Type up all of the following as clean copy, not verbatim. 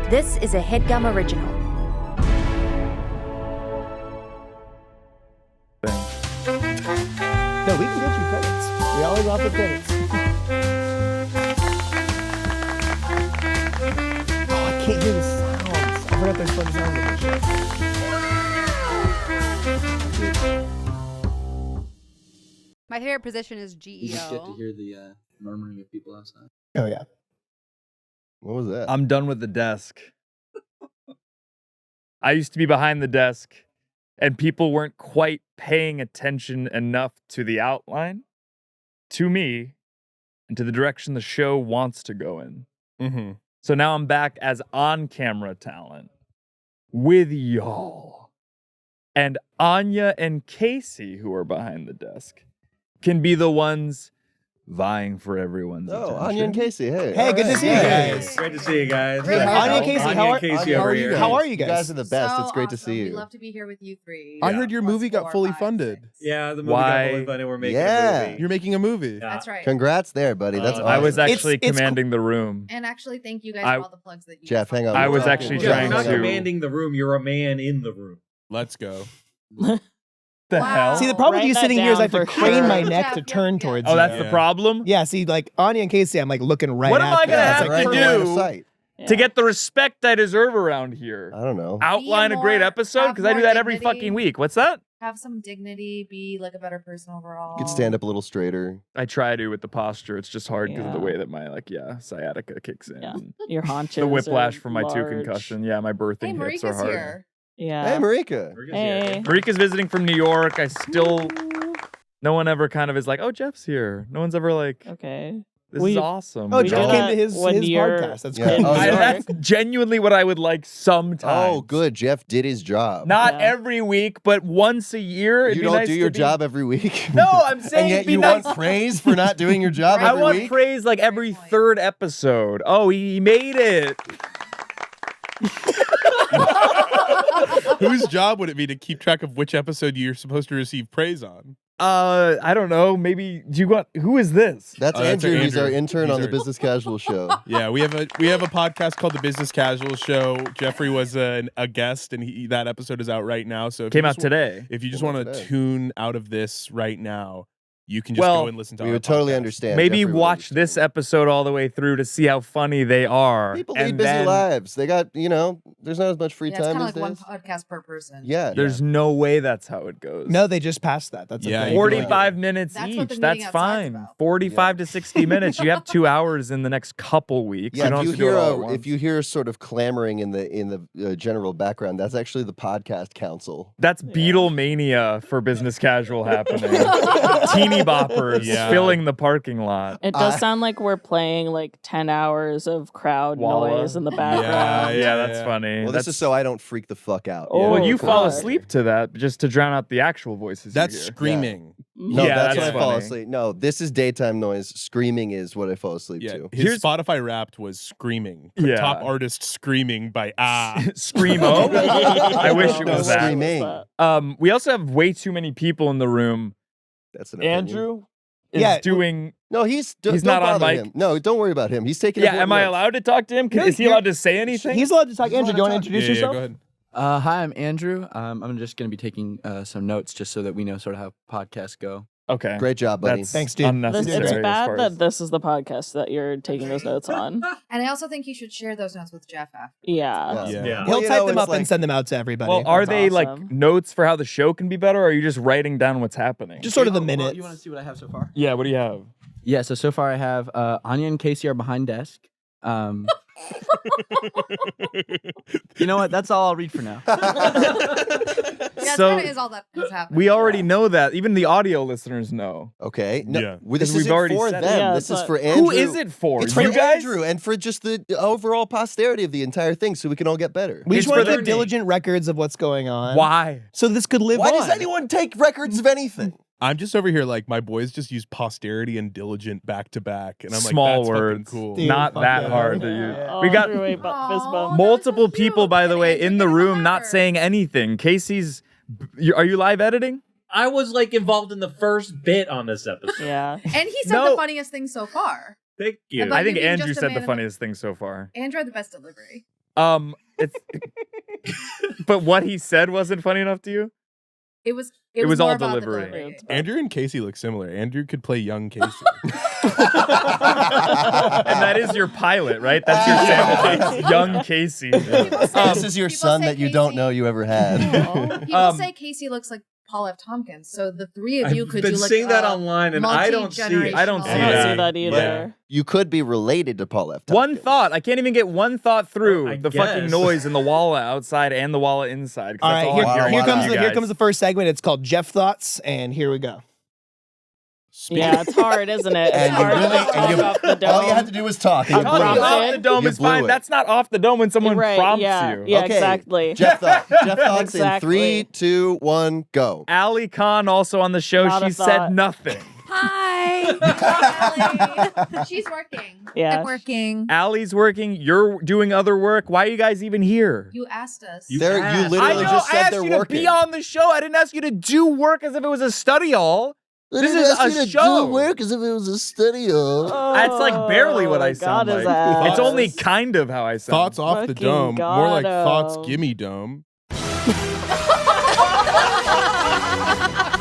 This is a Headgum original. No, we can get you credits. We always offer credits. Oh, I can't hear the sounds. I forgot there's fun sounds in this shit. My favorite position is GEO. You just get to hear the murmuring of people outside. Oh, yeah. What was that? I'm done with the desk. I used to be behind the desk, and people weren't quite paying attention enough to the outline, to me, and to the direction the show wants to go in. Mm-hmm. So now I'm back as on-camera talent with y'all. And Anya and Casey, who are behind the desk, can be the ones vying for everyone's attention. Anya and Casey, hey. Hey, good to see you guys. Great to see you guys. Great. Anya and Casey, how are Casey how over are here. you? How are you You guys? guys are the best. So It's great to awesome. see We'd you. love to be here with you three. I heard your Plus movie got 4, fully 5, funded. 6. Yeah, the movie Why- got fully funded. We're making Yeah. a movie. You're making a movie. Yeah. That's right. Congrats there, buddy. That's awesome. I was actually It's commanding the room. And actually, thank you guys I- for all the plugs that you Geoff, hang on. I was We're actually talking. Jeff, trying you're not to- commanding the room. You're a man in the room. Let's go. The Wow. hell? See, the problem with Write you that sitting here is I have down to for crane sure. my neck Jeff, to yeah, turn yeah. towards Oh, you. that's Yeah. the problem? Yeah, see, like Anya and Casey, I'm like looking right What at am I them. gonna It's have like, to Right do? in line of sight. To get the respect I deserve around here. I don't know. Outline a great more- episode? have Because I do more that every dignity. fucking week. What's that? Have some dignity, be like a better person overall. You could stand up a little straighter. I try to with the posture. It's just hard because of the Yeah. way that my sciatica kicks in. Yeah. Your haunches. The whiplash are from my 2 large. concussion. Yeah, my Hey, birthing hips are Marika's hard. here. Yeah. Hey, Marika. Hey. Marika's visiting from New York. I still... No one ever kind of is like, oh, Jeff's here. No one's ever like, Okay. this We- is awesome. Oh, We Jeff did came that to his when you're podcast. That's Yeah. cool. Oh, yeah. That's genuinely what I would like sometimes. Oh, good. Jeff did his job. Not Yeah. every week, but once a year. It'd You be don't nice do to your be- job every week. No, I'm saying And it'd yet be you nice. want praise for not doing your job I every want week? praise like every Great point. third episode. Oh, he made it. Whose job would it be to keep track of which episode you're supposed to receive praise on? I don't know. Maybe do you want? Who is this? That's Oh, that's Andrew. He's our Andrew. intern He's on the our- Business Casual Show. Yeah, we have a podcast called The Business Casual Show. Jeffrey was a guest, and that episode is out right now. So if Came you out just- today. If you just Came out want to today. tune out of this right now, you can just Well, go and listen to We our would totally podcast. understand. Maybe Jeffrey would watch this understand. episode all the way through to see how funny they are. People and lead busy then lives. They got, there's not as much free Yeah, it's time kind these of like days. one podcast per person. Yeah. There's no way that's how it goes. No, they just passed that. That's Yeah, a you thing. can 45 minutes That's what the each. meeting That's outside's fine. about. 45 to 60 minutes. You have 2 hours in the next couple weeks. Yeah, you don't if you have to do it all at hear once. if you hear sort of clamoring in the general background, that's actually the podcast council. That's Beatlemania for business casual happening. Teeny boppers Yeah. filling the parking lot. It does sound like we're playing like 10 hours of crowd Walla. noise in the Yeah, background. that's funny. Well, that's, this is so I don't freak the fuck out. Oh, well, you fall God. asleep to that just to drown out the actual voices. That's you hear. screaming. No, Yeah, that's that's when I fall funny. asleep. No, this is daytime noise. Screaming is what I fall asleep Yeah, to. his Here's- Spotify Wrapped was screaming. Yeah. Top artist screaming by Screamo. I wish it No, was that. screaming. We also have way too many people in the room. That's an opinion. Andrew is Yeah, doing. No, he's He's don't not on bother mic. him. No, don't worry about him. He's taking. Yeah, important am I notes. allowed to talk to him? No, Is he you're- allowed to say anything? He's allowed to talk. Andrew, do you want to introduce Yeah, yourself? go ahead. Hi, I'm Andrew. I'm just going to be taking some notes just so that we know sort of how podcasts go. Okay. Great job, buddy. That's Thanks, dude. unnecessary. It's as bad far that as- this is the podcast that you're taking those notes on. And I also think you should share those notes with Geoff after. Yeah. Yeah. Yeah. He'll Well, you type know, them it's up like- and send them out to everybody. Well, are That's they like awesome. notes for how the show can be better, or are you just writing down what's happening? just sort of the Well, minutes. you want to see what I have so far? Yeah, what do you have? Yeah, so far I have Anya and Casey are behind desk. You know what? That's all I'll read for now. Yeah, So- that is all that has happened. We already know that. Even the audio listeners know. Okay. No, Yeah. well, this Because we've isn't already for said them. it. Yeah, this is but- for Andrew. Who is it for? It's for you guys? Andrew and for just the overall posterity of the entire thing, so we can all get better. We It's just want for to the- keep diligent records of what's going on. Why? So this could live Why on. does anyone take records of anything? I'm just over here like my boys just use posterity and diligent back to back, and I'm like, Small that's fucking words. cool. Dude, Not fuck that yeah. hard to Yeah. use. Oh, We got everybody fist Aw, bump. that's multiple so people, cute. by the way, Andrew, in the get him a room not letter. saying anything. Casey's. Are you live editing? I was like involved in the first bit on this episode. Yeah. And he said No. the funniest thing so far. Thank you. But I think you being Andrew just a said man the in funniest thing so far. Andrew had the best delivery. It's but what he said wasn't funny enough to you? It was was more all about the delivery. Andrew and Casey look similar. Andrew could play young Casey. And that is your pilot, right? That's your sample. Young Casey. This is your people son say that you don't Casey- know you ever had. People say Casey looks like Paul F. Tompkins. So the three of you I've could been do like seeing that a online, and I don't see it. I don't see I don't that. see that either. You could be related to Paul F. One Tompkins. thought. I can't even get one thought through I the fucking guess. noise in the walla outside and the walla inside. 'cause All that's right, all I hear here from comes you the guys. first segment. It's called Geoff Thoughts, and here we go. Yeah, it's hard, isn't it? It's And you hard really, to talk and you, off the dome. all you had to do was talk. And you Talking blew it. off Off the dome You is blew fine. it. That's not off the dome when someone Right, prompts yeah, you. yeah, Okay. exactly. Jeff thoughts Exactly. in 3, 2, 1, go. Allie Khan also on the show. Not a She said thought. nothing. Hi. Allie. She's working. Yeah. I'm working. Allie's working. You're doing other work. Why are you guys even here? You asked us. You You asked. literally I know. just I said asked they're you to working. be on the show. I didn't ask you to do work as if it was a study hall. They This didn't is ask a you to show. do work as if it was a studio. That's like barely what I Oh, sound God like. his ass. It's only kind of how I sound. Thoughts off the Fucking dome. More like God, thoughts gimme dome.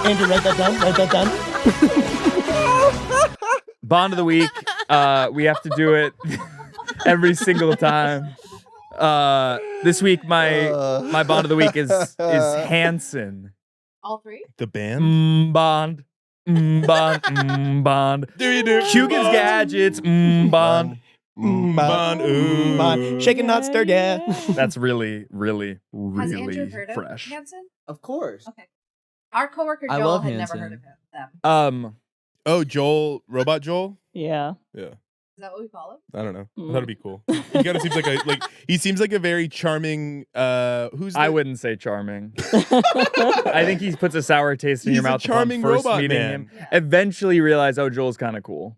Andrew, write that down. Write that down. Bond of the week. We have to do it every single time. This week, my bond of the week is Hanson. All three? The band? Bond. Bond. Bond. Do you do? Hugin's gadgets. Bond. Bond. Ooh. Bond. Shaken, not stirred, yeah. That's really, really, Has really Andrew heard fresh. of Hanson? Of course. Okay. Our coworker I Joel love had never Hanson. heard of them. Oh, Joel, Robot Joel? Yeah. Yeah. Is that what we call him? I don't know. I thought it'd be cool. He kind of seems he seems like a very charming I wouldn't say charming. I think he puts a sour taste in He's your a mouth charming upon first robot meeting man. him. Eventually you realize, oh, Joel's kind of cool.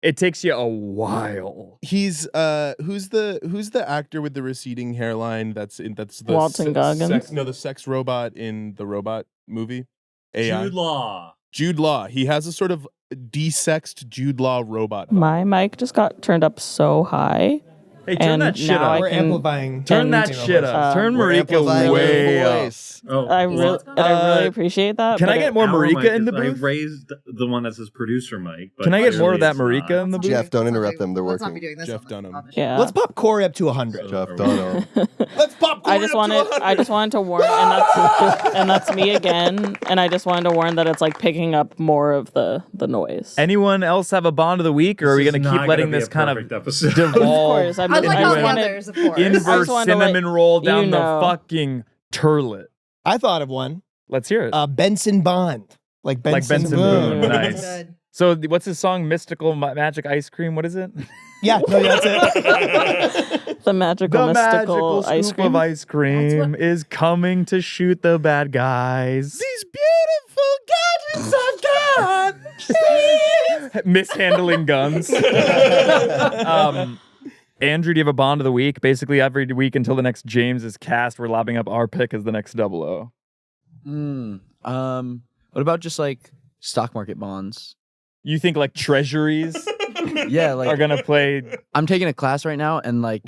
It takes you a while. He's who's the actor with the receding hairline that's the Walton Goggins? the sex robot in the Robot movie? AI. Jude Law. Jude Law. He has a sort of desexed Jude Law robot. My mic just got turned up so high. Hey, turn And that shit now up. I We're can- amplifying. Turn that and, shit up. Turn We're Marika amplifying way your up. voice. Oh, I What's going on? really appreciate that. Can but I get more our Marika mic in the is- booth? I raised the one that says producer mic. But Can I get more of clearly that it's Marika not. in the booth? Jeff, don't interrupt them. They're Let's not be working. doing this. Jeff on Dunham. the show. Yeah. Let's pop Cory up to 100. Jeff Dono. Let's pop Cory I just up to 100. wanted to warn, and that's me again. And I just wanted to warn that it's like picking up more of the noise. Anyone else have a bond of the week, or are we This going is to keep not letting gonna be this a kind of perfect episode. Of devolve course, I'm Unlike I all just the wanted- others, of course. I inverse just wanted to let cinnamon roll down you the know. fucking turlet? I thought of one. Let's hear it. Benson Bond. Like Benson, Benson Boone. Boone. That's Nice. good. So what's his song? Mystical Magic Ice Cream. What is it? Yeah, no, that's it. the magical mystical ice scoop cream. of ice cream what- is coming to shoot the bad guys. These beautiful gadgets I've got. Mishandling guns. Andrew, do you have a bond of the week? Basically, every week until the next James is cast, we're lobbing up our pick as the next 00. What about just like stock market bonds? You think like treasuries Yeah, are like gonna play? I'm taking a class right now, and like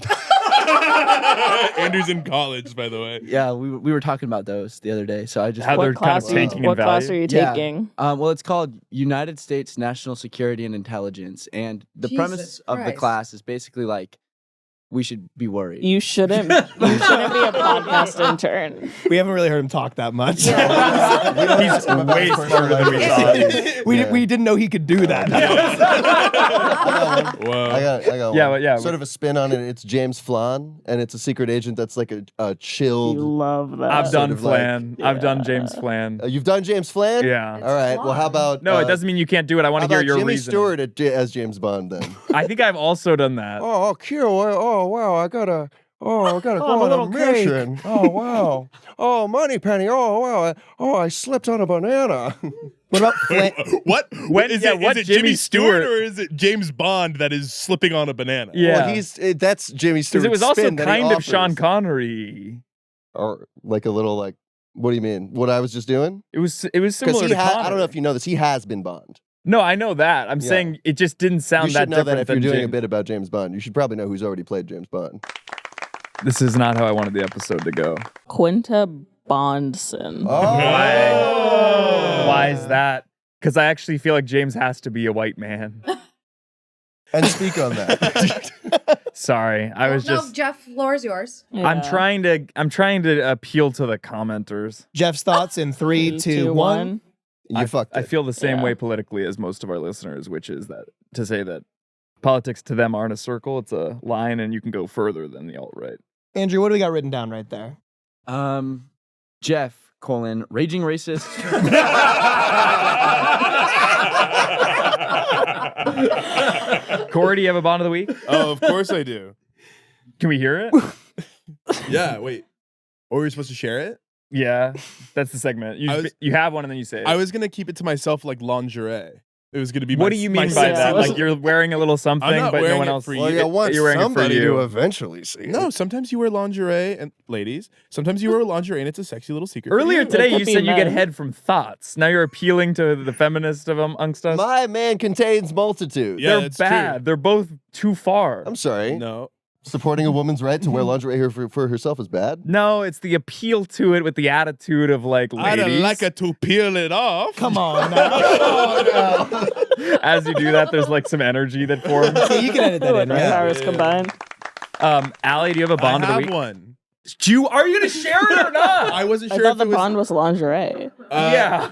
Andrew's in college, by the way. yeah, we were talking about those the other day. So I just How they're What kind of class, are you, tanking in what class value. are you Yeah. taking? well, it's called United States National Security and Intelligence, and the Jesus premise of the Christ. class is basically like we should be worried. You shouldn't be a podcast intern. We haven't really heard him talk that much. He's way smarter than we thought. We didn't know he could do that. Whoa. I got Yeah, one. but yeah. Sort of a spin on it. It's James Flan, and it's a secret agent that's like a You chilled. love that. I've done sort of like- Flan. I've done James Flan. You've done James Flan? Yeah. All right. Well, how about No, it doesn't mean you can't do it. I want How to hear about your Jimmy reason. Stewart as James Bond then? I think I've also done that. Oh, cute. Oh, wow. I gotta go on a mission. Oh, wow. Oh, Moneypenny. Oh, wow. I slipped on a banana. What about Flint? What? When- Is yeah, it, what is it Jimmy Jimmy Stewart Stewart- or is it James Bond that is slipping on a banana? Yeah. Well, that's Jimmy Stewart. Because it was also spin that he kind of Sean offers. Connery. Or like a little like. What do you mean? What I was just doing? It was Because similar to I don't know Connery. if you know this. He has been Bond. No, I know that. I'm Yeah. saying it just didn't sound You that should know different that if you're than doing James. a bit about James Bond, you should probably know who's already played James Bond. This is not how I wanted the episode to go. Quinta Bondson. Why is that? Because I actually feel like James has to be a white man. And speak on that. Sorry, I was No, just. Geoff, floor is yours. Yeah. I'm trying to appeal to the commenters. Jeff's thoughts in 3, 2, 1. You fucked it. I feel the same Yeah. way politically as most of our listeners, which is that to say that politics to them aren't a circle, it's a line, and you can go further than the alt-right. Andrew, what do we got written down right there? Geoff, raging racist. Cory, do you have a Bond of the Week? Oh, of course I do. Can we hear it? Yeah, wait. Or were we supposed to share it? Yeah, that's the segment. You have one and then you say it. I was going to keep it to myself like lingerie. It was going to be What do you mean by sixth that? episode. Like you're wearing a little something, I'm not but no wearing one it else. for you. Well, you want You're wearing it for somebody you. to eventually see. No, sometimes you wear lingerie, and ladies, sometimes you wear lingerie and it's a sexy little secret. for Earlier you. today, could you be said you get men. head from thoughts. Now you're appealing to the feminist of amongst us. My man contains multitude. Yeah, They're that's true. bad. They're both too far. I'm sorry. No. Supporting a woman's right to wear lingerie for herself is bad. No, it's the appeal to it with the attitude of like I'd ladies. like it to peel it off. Come on now. As you do that, there's like some energy that forms. Yeah, you can edit that in, right? Powers combined. Allie, do you have a Bond I of the have week? one. Are you gonna share it or not? I wasn't I sure thought if the it was. Bond was lingerie. Yeah.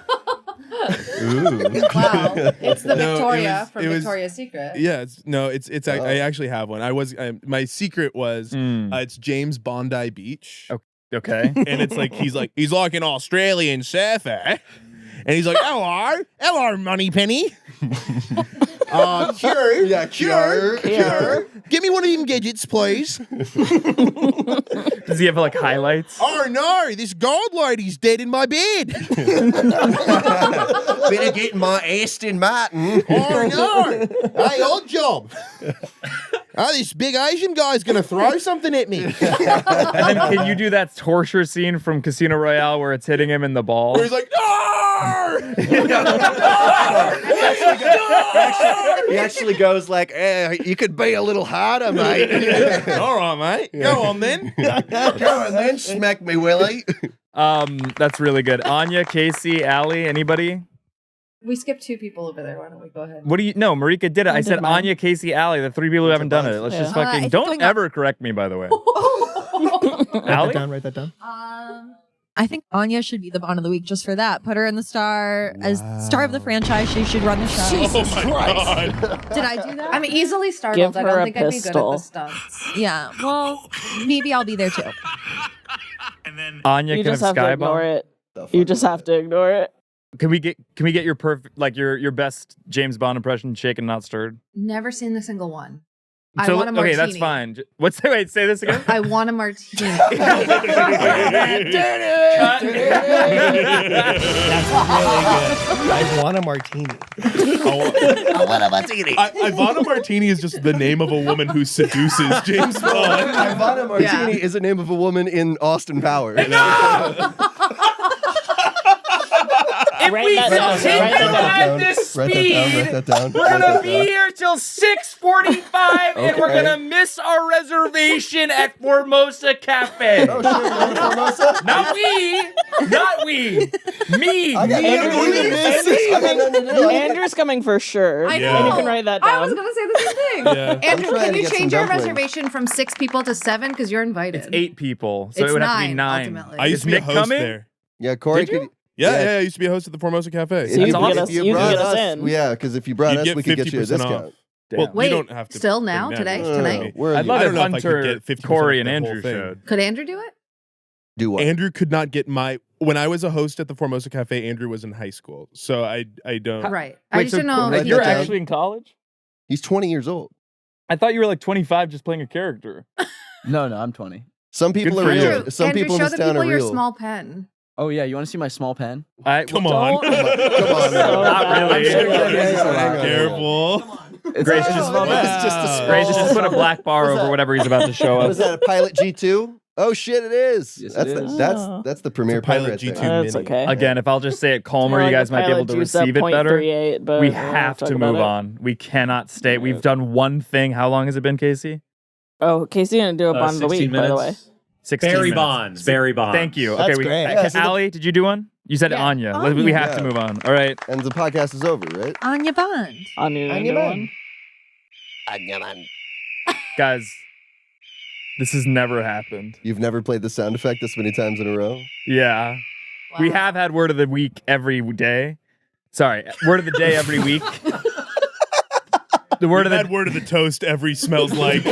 Ooh. Wow. It's the No, it Victoria was- from it was- Victoria's Secret. Yeah, it's. I actually have one. My secret was it's James Bondi Beach, Okay. and it's like he's like an Australian surfer, and he's like, hello, Moneypenny. Cure. Yeah, cure. Give me one of them gadgets, please. Does he have like highlights? Oh no, this gold lady's dead in my bed. Better get my Aston Martin. Oh no. Hey, odd job. Oh, this big Asian guy's gonna throw something at me. And then can you do that torture scene from Casino Royale where it's hitting him in the ball? Where he's like, no! He actually goes like, you could be a little harder, mate. All right, mate. Go on then. Go on then, smack me, Willie. That's really good. Anya, Casey, Allie, anybody? We skipped 2 people over there. Why don't we go ahead? What do you? No, Marika did it. I did said mine. Anya, Casey, Allie, the 3 people who haven't done it. Let's just Yeah. fucking I think don't I ever correct me, by the way. Allie? Write that down. I think Anya should be the Bond of the Week just for that. Put her in the star as star of the franchise. She should run the show. Oh my god. Did I do that? I'm easily startled. Give I her don't a think I'd be good at pistol. the stunts. Yeah. Well, maybe I'll be there too. Anya You can just have have to ignore Skyball. it. You just have to ignore it. Can we get your perfect your best James Bond impression, shaken not stirred? Never seen a single one. I So, want a martini. okay, that's fine. Wait, say this again. I want a martini. That's really good. I want a martini. Ivana Martini is just the name of a woman who seduces James Bond. Ivana Martini is the name of a woman in Austin Powers. Write that down. Write that down. this Write that down. we're gonna be here till 6:45, and we're Okay. gonna miss our reservation at Formosa Cafe. Oh, shit, we're going to Formosa? Not we, me. Andrew's coming for sure. I Yeah. know. And you can write that down. I was gonna say the same thing. Yeah. Andrew, trying can to you get some change your dumplings. reservation from 6 people to 7 because you're invited? It's 8 people, so It's it would have to be 9. ultimately. I used Is to be a Nick host coming? there. Yeah, Corey Did you? could. Yeah, Yeah. I used to be a host at the Formosa Cafe. So you can get us- if you can brought get us in. Yeah, because if you brought You'd us, get we could get you a 50% discount. off. Well, Damn. Wait, you don't have to. still now, bring today, that. tonight? Where are I'd you? love I if don't know if I could Hunter, get 50% Cory, off and the Andrew whole thing. showed. Could Andrew do it? Do what? Andrew could not get when I was a host at the Formosa Cafe. Andrew was in high school, so I don't. Right. I Wait, just so don't know. Write you're that down. actually in college? He's 20 years old. I thought you were like 25 just playing a character. No, I'm 20. Some people Good are for you. real. Andrew, Some Andrew, people in show this the town people are your real. small pen. Oh yeah, you want to see my small pen? Come on. Come on, man. Not really. Hang on. Careful. Grace just, It's just a Grace small- just put a black bar Was over that- whatever he's about to show Was us. that a Pilot G2? Oh shit, it is. Yes, it that's is. that's the premier It's a Pilot pen right G2. there. That's Mini. okay. Again, if I'll just say it calmer, More you like guys a might be able Pilot to juice at receive it better. 0.38, but We we'll have talk to about move it. on. We cannot stay. We've done one thing. How long has it been, Casey? Oh, Casey didn't do a bond of the 16 week, by the way. minutes. 16 Barry minutes. Bonds. Barry Bonds. Thank you. That's Okay, great. Yeah, so Allie, did you do one? You said Yeah. Anya. Anya. We have to Yeah. move on. All right. And the podcast is over, right? Anya Bond. Anya one. Guys, this has never happened. You've never played the sound effect this many times in a row? Yeah. We Wow. have had word of the week every day. Sorry, word of the day every week. The word of We've had the word of the toast every smells like. the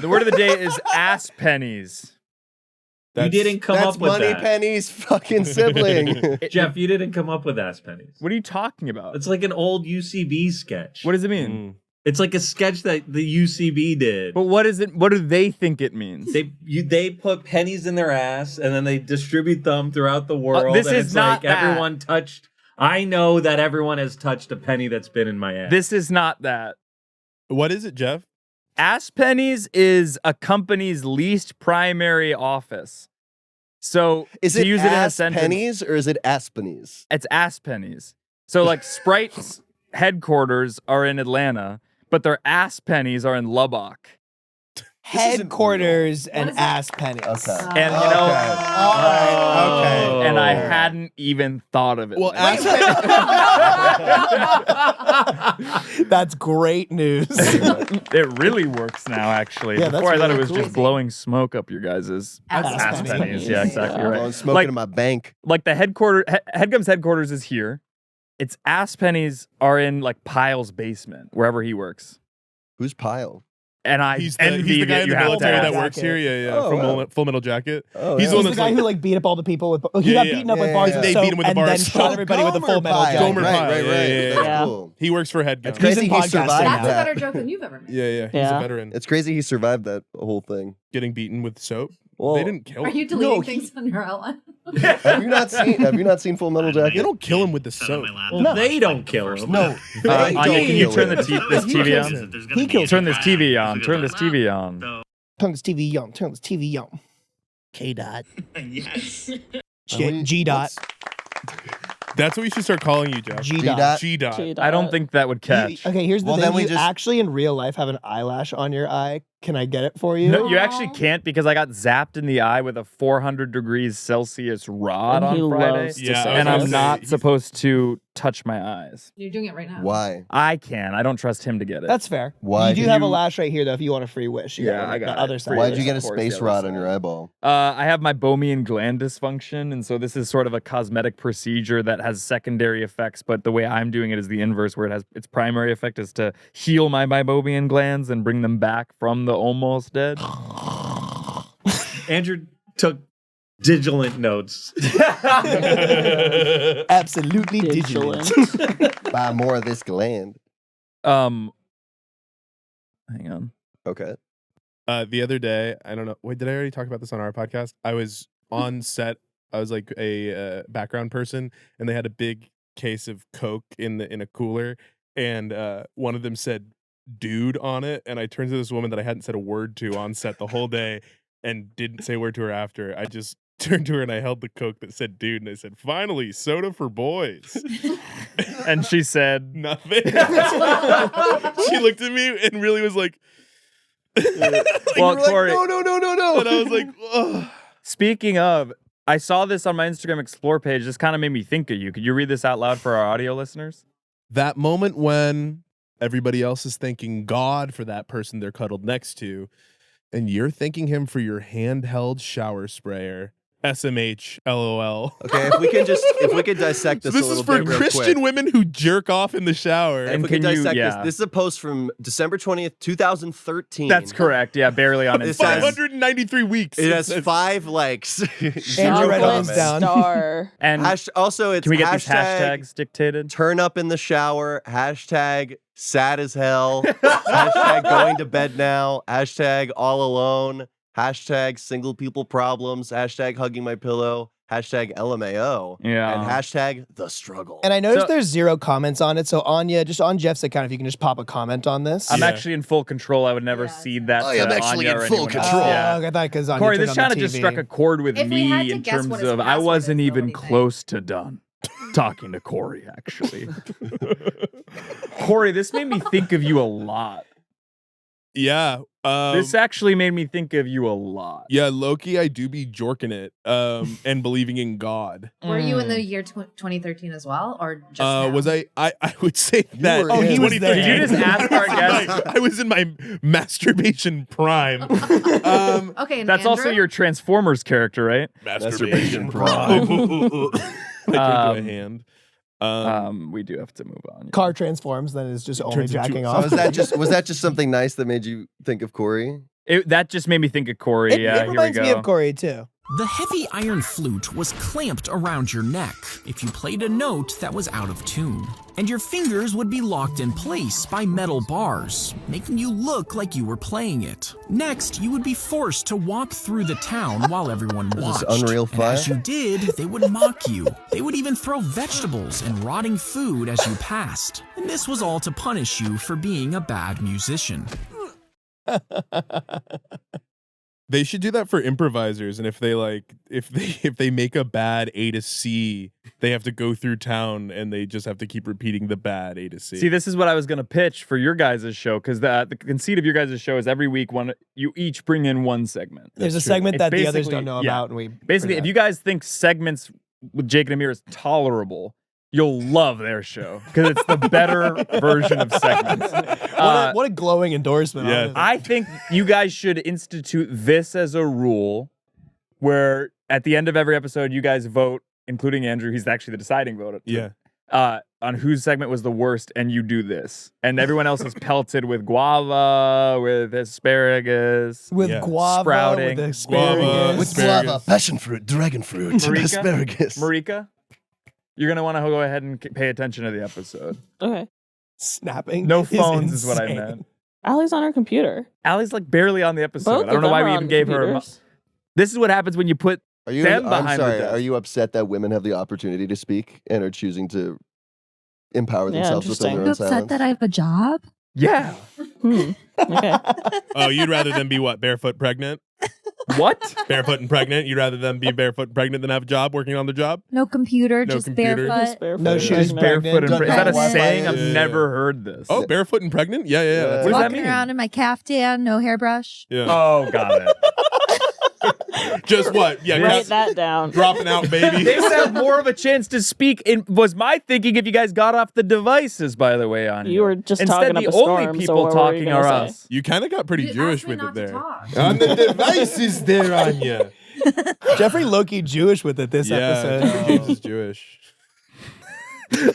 word of the day is ass pennies. You didn't come That's up with Money that. Penny's fucking sibling. Jeff, you didn't come up with ass pennies. What are you talking about? It's like an old UCB sketch. What does it mean? It's like a sketch that the UCB did. But what is it? What do they think it means? They put pennies in their ass and then they distribute them throughout the world. this and is it's not like that. everyone touched. I know that everyone has touched a penny that's been in my ass. This is not that. What is it, Jeff? Ass pennies is a company's least primary office. So Is to it use it in a ass sentence, pennies or is it aspenies? it's ass pennies. So like Sprite's headquarters are in Atlanta, but their ass pennies are in Lubbock. Headquarters and What is ass pennies. Okay. And you know, All right. Okay. and I hadn't even thought of it. Well, like That's great news. it really works now, actually. Yeah, that's Before I thought it really was cool. just blowing smoke up your guys' ass pennies. pennies. Yeah, exactly Yeah. right. I'm smoking Like- in my bank. Like the Headgum's headquarters is here. Its ass pennies are in like Pyle's basement, wherever he works. Who's Pyle? And I He's envy the guy that in you the have to military that ask. works here. Yeah, Oh, from wow. Full Metal Jacket. Oh, He's yeah. the one He's the that's guy like, who like beat up all the people with. He Yeah, got yeah. beaten up with Yeah, bars yeah, of yeah. They soap beat him with the and bars then of shot soap. everybody with a full metal Pyle. jacket. Gomer Right, Pyle. right, right. Yeah. That's Yeah. cool. he works for Headgum. It's He's crazy in he podcasting survived now. That's a that. better joke than you've ever made. Yeah, he's Yeah. a veteran. It's crazy he survived that whole thing. Getting beaten with soap. Well, They didn't kill Are him. you deleting No, things on your outline? Have you not seen Full Metal They Jacket? don't kill him with the soap. Well, they don't kill him. No. Anya, can you kill turn him. this TV on? He kills Turn this TV on. Turn this TV on. Turn this TV on. Turn this TV on. K dot. Yes. G dot. That's what we should start calling you, Jeff. G dot. dot. G dot. I don't think that would catch. Okay, here's the Well, thing. then we You just- actually in real life have an eyelash on your eye. Can I get it for you? No, you actually can't because I got zapped in the eye with a 400 degrees Celsius rod And he on Friday. loves to Yeah, say And I I'm was this. gonna not say, supposed to touch my eyes. You're doing it right now. Why? I can. I don't trust him to get it. That's fair. Why You do did have a you- lash right here, though, if you want a free wish. You Yeah, got I the got other it. side. Why'd you get a Of course, space the other rod on side. your eyeball? I have my Bohemian gland dysfunction, and so this is sort of a cosmetic procedure that has secondary effects. But the way I'm doing it is the inverse, where it has its primary effect is to heal my meibomian glands and bring them back from the almost dead. Andrew took vigilant notes. Absolutely digital. Vigilant. Buy more of this gland. Hang on. Okay. The other day, I don't know. Wait, did I already talk about this on our podcast? I was on set. I was like a background person, and they had a big case of Coke in a cooler, and one of them said "dude" on it, and I turned to this woman that I hadn't said a word to on set the whole day, and didn't say a word to her after. I just turned to her and I held the Coke that said "dude," and I said, "Finally, soda for boys." And she said, Nothing. She looked at me and really was like, Well, You were like, Cory, no. and I was like, ugh. speaking of, I saw this on my Instagram Explore page. This kind of made me think of you. Could you read this out loud for our audio listeners? That moment when everybody else is thanking God for that person they're cuddled next to, and you're thanking him for your handheld shower sprayer. SMH, LOL. Okay, if we could dissect So this this a is little for bit real Christian quick. women who jerk off in the shower. And If we could can you- dissect yeah. this is a post from December 20th, 2013. That's correct. Yeah, barely on This Instagram. has- 593 weeks. It has It's- 5 likes. Andrew Zero read all this comments. down. Star. And Also, it's can we get these hashtag hashtags dictated? turn up in the shower, hashtag sad as hell, hashtag going to bed now, hashtag all alone, hashtag single people problems, hashtag hugging my pillow, hashtag LMAO, Yeah. and hashtag the struggle. And I noticed So- there's 0 comments on it. So Anya, just on Jeff's account, if you can just pop a comment on this. I'm Yeah. actually in full control. I would never Yeah. cede that I to am actually Anya in or full anyone else. control. Yeah. Okay, I thought because Anya Cory, turned this on kind the of just TV. struck a chord with If we had me to in guess terms what his of I password wasn't is, even what do you think? close to done talking to Cory, actually. Cory, this made me think of you a lot. Yeah. This actually made me think of you a lot. Yeah, Loki, I do be jorking it and believing in God. Were you in the year 2013 as well, or just now? Was I would say that. were in he was there. Did you just ask our guest? I was in my masturbation prime. Okay, and That's also Andrew? your Transformers character, right? Masturbation prime. I came to a hand. We do have to move on. Car transforms, then it's just only Turns into- jacking so off. Was that just something nice that made you think of Cory? That just made me think of Cory. It Here we reminds go. me of Cory too. The heavy iron flute was clamped around your neck if you played a note that was out of tune, and your fingers would be locked in place by metal bars, making you look like you were playing it. Next, you would be forced to walk through the town while everyone watched. this Unreal And Fire? as you did, they would mock you. They would even throw vegetables and rotting food as you passed. And this was all to punish you for being a bad musician. They should do that for improvisers, and if they make a bad A to C, they have to go through town and they just have to keep repeating the bad A to C. See, this is what I was going to pitch for your guys' show, because the conceit of your guys' show is every week you each bring in one segment. There's a That's true. segment that the others Basically, don't know yeah. about, and we Basically, if you guys think segments with Jake and Amir is tolerable, you'll love their show, because it's the better version of segments. what a glowing endorsement. Yeah. honestly. I think you guys should institute this as a rule, where at the end of every episode, you guys vote, including Andrew. He's actually the deciding vote. Yeah. On whose segment was the worst, and you do this, and everyone else is pelted with guava, with asparagus, with Yeah. guava, Sprouting. with asparagus. Guava, With asparagus. guava, passion fruit, dragon fruit, Marika? asparagus. Marika, you're gonna want to go ahead and pay attention to the episode. Okay. Snapping. No is phones is what I insane. meant. Allie's on her computer. Allie's like barely on the episode. Both I don't of know them why are we on even gave her. computers. This is what happens when you put Are you? them I'm behind sorry. the desk. Are you upset that women have the opportunity to speak and are choosing to empower Yeah, themselves within their You own upset silence? that I have a job? Yeah. Okay. Oh, you'd rather them be what? Barefoot pregnant? What? Barefoot and pregnant? You'd rather them be barefoot and pregnant than have a job working on the job? No computer, No just computer. barefoot. No Shoes. shoes, Barefoot and Don't is that a have Wi-Fi. saying? I've Yeah. never heard this. Oh, barefoot and pregnant? Yeah. That's What does it. that Walking mean? around in my caftan, no hairbrush. Yeah. Oh, got it. Just what? Yeah, Write that down. dropping out, baby. They would have more of a chance to speak. Was my thinking if you guys got off the devices, by the way, on You were just Instead, talking the up a only storm, so people what were you talking gonna are say? us. You kind of got pretty You Jewish asked me with it not to there. talk. On the devices there, Anya. Jeffrey Loki Jewish with it this Yeah, episode. James is Jewish.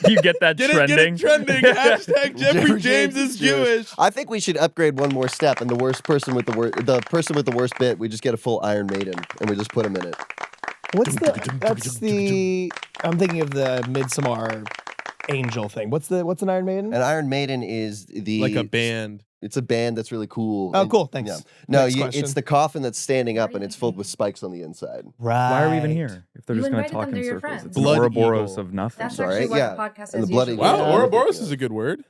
You get that Get trending? it trending. Hashtag Jeffrey James is Jewish. I think we should upgrade one more step, and the person with the worst bit, we just get a full Iron Maiden, and we just put him in it. That's the. I'm thinking of the Midsommar angel thing. What's an Iron Maiden? An Iron Maiden is Like a band. It's a band that's really cool. Oh, And- cool. Thanks. Yeah. No, Next question. it's the coffin that's standing up, and it's filled with spikes on the inside. Right. Why are we even here if they're You just going to invited talk them, in they're your circles? friends. It's Blood an Ouroboros Eagle. of nothing. That's Sorry, actually what yeah. the podcast And is the bloody usually. Wow, Yeah. Ouroboros is a good word.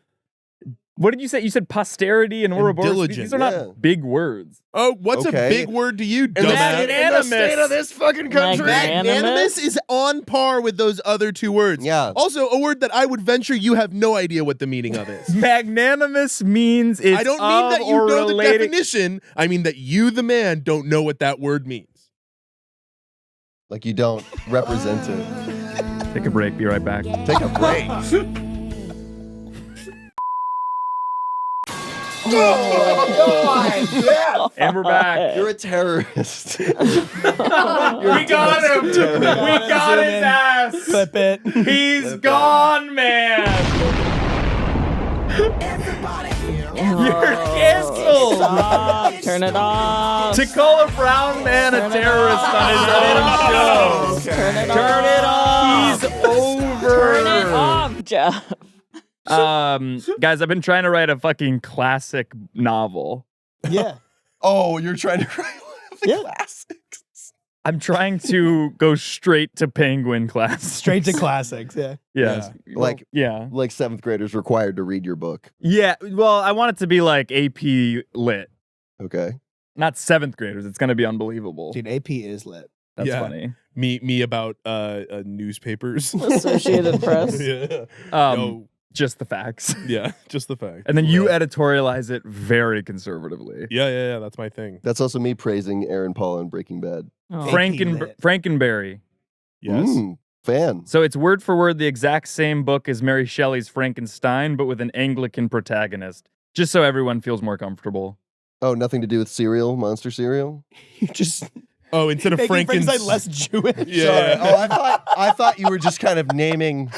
What did you say? You said posterity and Ouroboros. diligent. These are Yeah. not big words. Oh, what's Okay. a big word to you, In the dumbass? state of this fucking country. Magnanimous is on par with those other two words. Yeah. Also, a word that I would venture you have no idea what the meaning of is. Magnanimous means it's I don't mean that you or know the related. definition. I mean that you, the man, don't know what that word means. Like you don't represent it. Take a break. Be right back. Take a break. And we're back. You're a terrorist. We got him. We got his ass. Clip it. He's gone, man. You're canceled. Stop. Turn it off. To call a brown man a terrorist on his own show. Turn it Turn it off. He's over. Turn it off, Geoff. Guys, I've been trying to write a fucking classic novel. Yeah. Oh, you're trying to write one of the Yeah. classics. I'm trying to go straight to Penguin class. Straight to classics. Yeah. Yeah. Like Yeah. like 7th graders required to read your book. Yeah. Well, I want it to be like AP lit. Okay. Not 7th graders. It's going to be unbelievable. Dude, AP is lit. That's Yeah. funny. Me about newspapers. Associated Press. Yeah. Um, Yo, Just the facts. Yeah, just the fact. And then you editorialize it very conservatively. Yeah, that's my thing. That's also me praising Aaron Paul on Breaking Bad. Oh. Frankenberry. Yes. Fan. So it's word for word the exact same book as Mary Shelley's Frankenstein, but with an Anglican protagonist. Just so everyone feels more comfortable. Oh, nothing to do with cereal, monster cereal? You just Oh, instead of Frankenstein less Jewish. Yeah. Sorry. Oh, I thought you were just kind of naming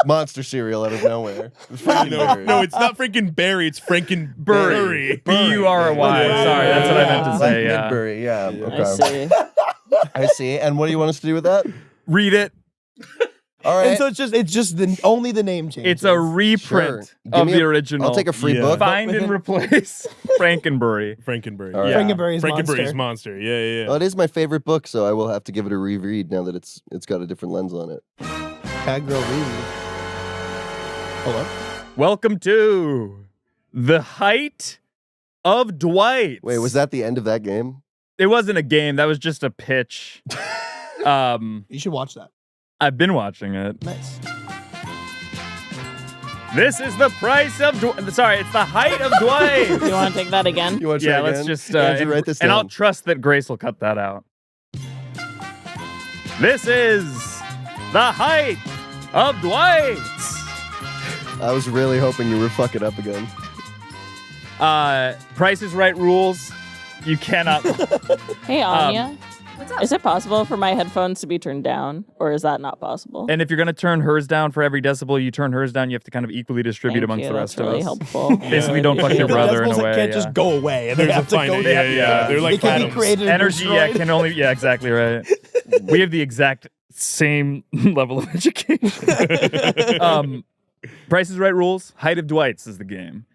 monster cereal out of nowhere. No, it's not Frankenberry. It's Frankenberry. B-U-R-Y. Sorry, that's what I meant to say. Yeah. Midbury, yeah. I Okay. see. I see. And what do you want us to do with that? Read it. All right. And so it's just only the name change. It's a reprint Sure. of the original. I'll take a free book. Find and replace Frankenberry. Frankenberry. All right. Frankenberry's monster. Yeah. Well, it is my favorite book, so I will have to give it a reread now that it's got a different lens on it. Bad girl reread. Hello. Welcome to the Height of Dwights. Wait, was that the end of that game? It wasn't a game. That was just a pitch. You should watch that. I've been watching it. Nice. This is the price of sorry, it's the Height of Dwights. You want to take that again? You want to try Yeah, again? let's just Andrew, write this and down. I'll trust that Grace will cut that out. This is the Height of Dwights. I was really hoping you were fucking up again. Price is Right rules. You cannot. Hey, Anya. What's up? Is it possible for my headphones to be turned down, or is that not possible? And if you're gonna turn hers down for every decibel you turn hers down, you have to kind of equally distribute Thank amongst you, the rest that's really of us. helpful. Basically, don't fuck your The brother in decibels a way. can't yeah. just go away. And they There's have a to final. go. Yeah. They're like They can be atoms. created and Energy, destroyed. can only. Yeah, exactly right. We have the exact same level of education. Price is Right rules. Height of Dwights is the game.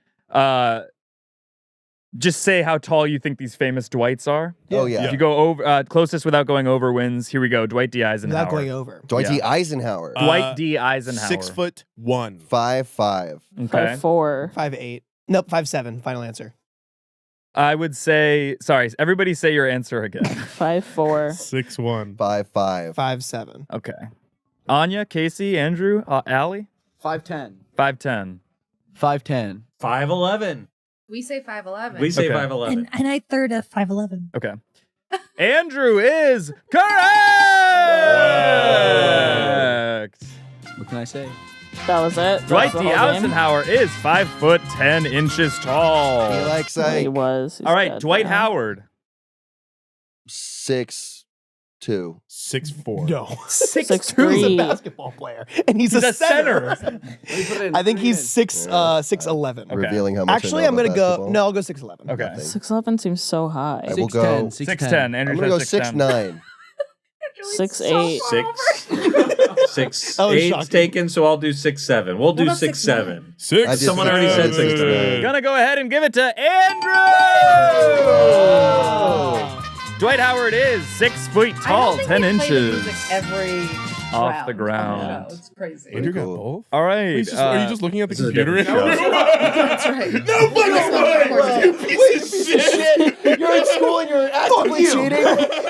Just say how tall you think these famous Dwights are. Oh, yeah. If you go over, closest without going over wins. Here we go. Dwight D. Eisenhower. Without going over. Dwight D. Eisenhower. Dwight D. Eisenhower. 6'1". 5'5". Okay. 5'4". 5'8". Nope, 5'7". Final answer. I would say, sorry, everybody say your answer again. 5'4". 6'1". 5'5". 5'7". Okay. Anya, Casey, Andrew, Allie? 5'10". 5'10". 5'10". 5'11". We say 5'11". We say Okay. 5'11". And I third a 5'11". Okay. Andrew is correct! What can I say? That was it? Dwight That's D. the whole game? Eisenhower is 5'10" tall. He likes He was. He's All right, dead Dwight now. Howard. 6'2". 6'4". No. 6'3". He's a basketball player. And he's a center. Center. I think he's 6'11". Okay. Revealing how much Actually, I know I'm going to about go. basketball. No, I'll go 6'11". Okay. 6'11" seems so high. I will go 6'10". Andrew I'm going to go says 6'9". 6'8". 6'8" shocking. taken, so I'll do 6'7". We'll do about 6'7". 6. I did Someone already said 6'9". 6'9". Gonna go ahead and give it to Andrew! Dwight Howard is 6 feet tall, 10 inches Every off the ground. It's crazy. Andrew got Cool. both? All right. Are you just looking at the This is a computer? different show. That's right. No fucking piece of shit. You're in school and you're actively cheating.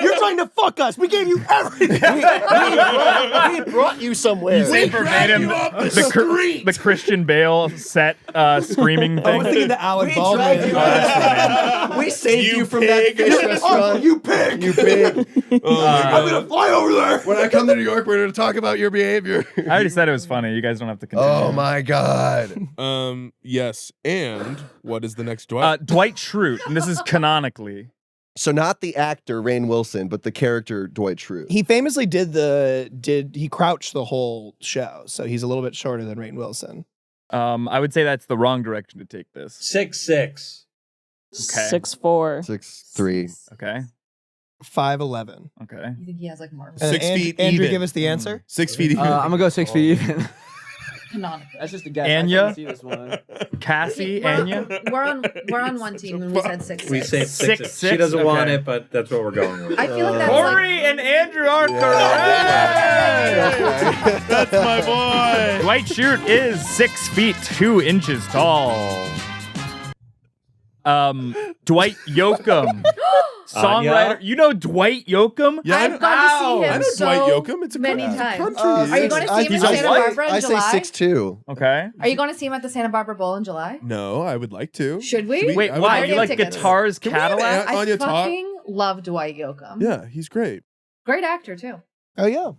You're trying to fuck us. We gave you everything. We brought you somewhere. Say verbatim the Christian Bale set screaming I thing. was thinking the Alec dragged Baldwin. you out. We saved you from that fish restaurant. You pig. You pig. I'm going to fly over there. When I come to New York, we're going to talk about your behavior. I already said it was funny. You guys don't have to continue. Oh my God. Yes. And what is the next Dwight? Dwight Schrute, and this is canonically. So not the actor Rainn Wilson, but the character Dwight Schrute. He famously he crouched the whole show, so he's a little bit shorter than Rainn Wilson. I would say that's the wrong direction to take this. 6'6". Okay. 6'4". 6'3". Okay. 5'11". Okay. You think he has like Marvel? 6 feet Andrew, even. give us the answer. 6 feet even. I'm gonna go 6 feet even. Canonically. That's just a guess. Anya? I couldn't see this one. Cassie, Anya. We're on one team and we said 6'6". We say 6'6". 6'6", She doesn't want okay. it, but that's what we're going with. I feel like that's Cory and Andrew are correct. That's my boy. Dwight Schrute is 6 feet 2 inches tall. Dwight Yoakam. Songwriter. You know Dwight Yoakam? Yeah, I've gone to see him I know so Dwight Yoakam. It's a many country. times. Country. Are you going to see him in He's a Santa white- Barbara in I say July? 6'2". Okay. Are you going to see him at the Santa Barbara Bowl in July? No, I would like to. Should we? Wait, I would why? like You to like have tickets. Guitars Can we have Cadillac? Aunt- I Anya talk? fucking love Dwight Yoakam. Yeah, he's great. Great actor too. Oh yeah.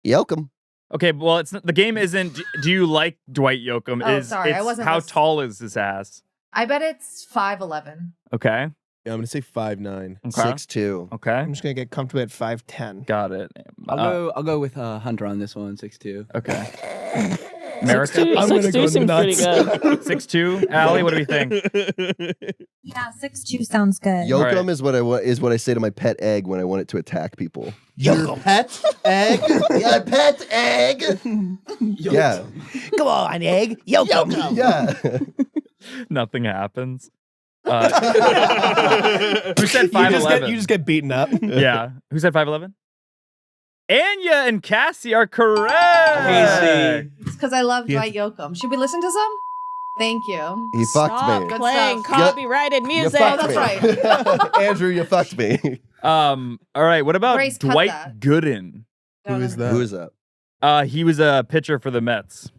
Yoakum. Okay, well, it's the game isn't. Do you like Dwight Yoakam? Oh, sorry, I it's wasn't how listening. tall is his ass? I bet it's 5'11". Okay. Yeah, I'm gonna say 5'9". Okay. 6'2". Okay. I'm just gonna get comfortable at 5'10". Got it. I'll go with Hunter on this one, 6'2". Okay. Marika? I'm gonna 6'2" go seems pretty nuts. good. 6'2". Allie, what do we think? Yeah, 6'2" sounds good. Yoakum is what I say to my pet egg when I want it to attack people. Your pet egg? Yeah, pet egg. Yeah. Come on, egg. Yoakum. Yeah. Nothing happens. Who said 5'11"? You just get beaten up. Yeah. Who said 5'11"? Anya and Cassie are correct. Casey. It's because I love Yeah. Dwight Yoakam. Should we listen to some? Thank you. He fucked Stop me. Good playing stuff. copyrighted You music. fucked Oh, me. that's right. Andrew, you fucked me. All right. What about Grace, cut Dwight that. Gooden? Who is that? Who is that? He was a pitcher for the Mets.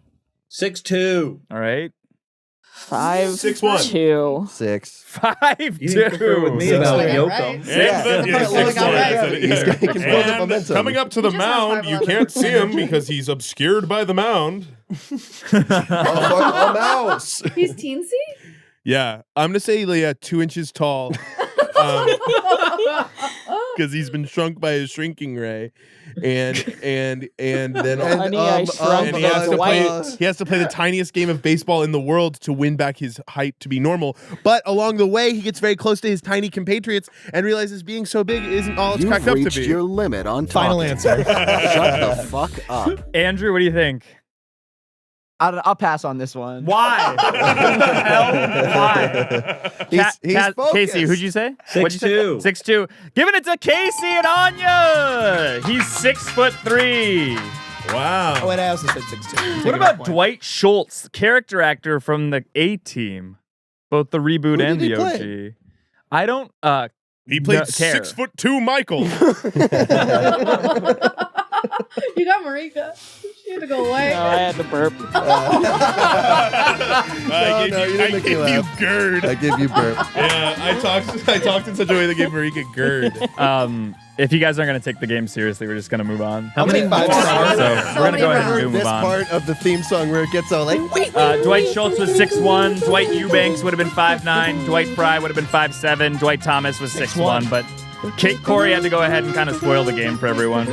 6'2". All right. 5'2". 6. 5'2". You didn't confer with me So about I got Yoakam. right. And, Yeah. Well, I got right. He can build up momentum. coming up to the He just has mound, you 5'11". can't see him because he's obscured by the mound. A mouse. He's teensy? Yeah, I'm gonna say 2 inches tall. Because he's been shrunk by his shrinking ray, and then Honey, I shrunk and he the has to play the tiniest game of baseball in the world to win back his height to be normal. But along the way, he gets very close to his tiny compatriots and realizes being so big isn't all it's You've cracked up to reached be. your limit on Final talking. answer. Shut the fuck up. Andrew, what do you think? I'll pass on this one. Why? What the hell? Why? He's focused. Casey, who'd you say? What'd you say? 6'2". Giving it to Casey and Anya. He's 6'3". Wow. Oh, and I also said 6'2". What about Dwight Schultz, character actor from the A-Team, both the reboot Who and did he the play? OG? I don't He played care. 6'2" Michael. You got Marika. She had to go away. No, I had to burp. I gave you GERD. I give you burp. Yeah, I talked in such a way that gave Marika GERD. If you guys aren't going to take the game seriously, we're just going to move on. How many 5 stars? So we're going to go ahead and move This on. part of the theme song where it gets all like, wait. Dwight Schultz was 6'1". Dwight Eubanks would have been 5'9". Dwight Fry would have been 5'7". Dwight Thomas was 6'1". But Cory had to go ahead and kind of spoil the game for everyone.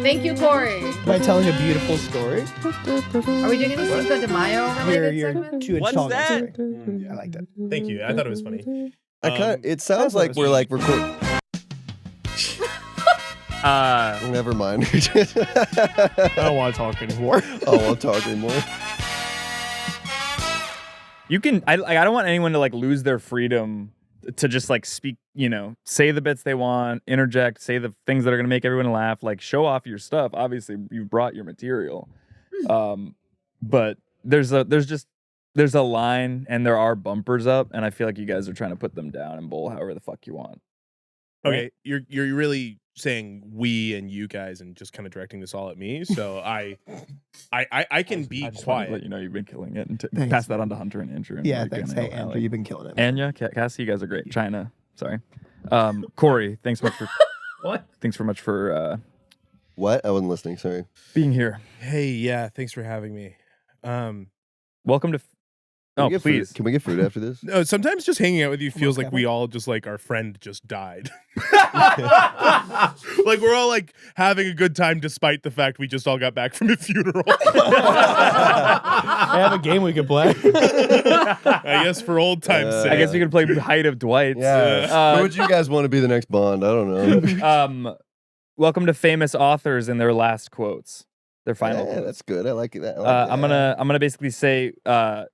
Thank you, Cory. Am I telling a beautiful story? Are we doing any Cinco de Mayo related segments? 2 inch What's tall. that? I like that. Thank you. I thought it was funny. It sounds like we're like recording. Never mind. I don't want to talk anymore. I won't talk anymore. You can. I don't want anyone to like lose their freedom to just like speak. Say the bits they want, interject, say the things that are gonna make everyone laugh. Like show off your stuff. Obviously, you've brought your material, but there's a line and there are bumpers up, and I feel like you guys are trying to put them down and bowl however the fuck you want. Okay, you're really saying we and you guys and just kind of directing this all at me. So I can be I just wanted to let quiet. you know you've been killing it, and Thanks. pass that on to Hunter and Andrew. And Yeah, Marika thanks. and Hey, Allie. Andrew, you've been killing it. Anya, Cassie, you guys are great. China, sorry. Cory, thanks so much for What? Thanks so much for What? I wasn't listening. Sorry. being here. Hey, yeah, thanks for having me. Welcome to. Can Oh, we get please. Food? Can we get food after this? No, sometimes just hanging out with you feels like Kevin. we all just like our friend just died. Like we're all like having a good time despite the fact we just all got back from a funeral. I have a game we could play. I guess for old time's sake. I guess we could play Height of Dwights. Yeah. Who would you guys want to be the next Bond? I don't know. Welcome to famous authors and their last quotes. Their final. Yeah, quotes. that's good. I like that. I like I'm that. gonna basically say I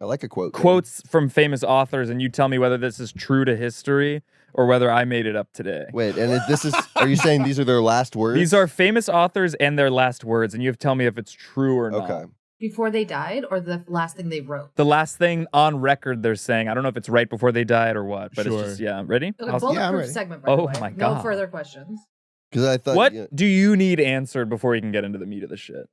like a quote. quotes from famous authors, and you tell me whether this is true to history or whether I made it up today. Wait, and this is? Are you saying these are their last words? These are famous authors and their last words, and you have to tell me if it's true or not. Okay. Before they died, or the last thing they wrote? The last thing on record they're saying. I don't know if it's right before they died or what, but it's just, yeah. Ready? Okay, bulletproof segment, by the way. My No God. further questions. Because I thought. What do you need answered before you can get into the meat of the shit?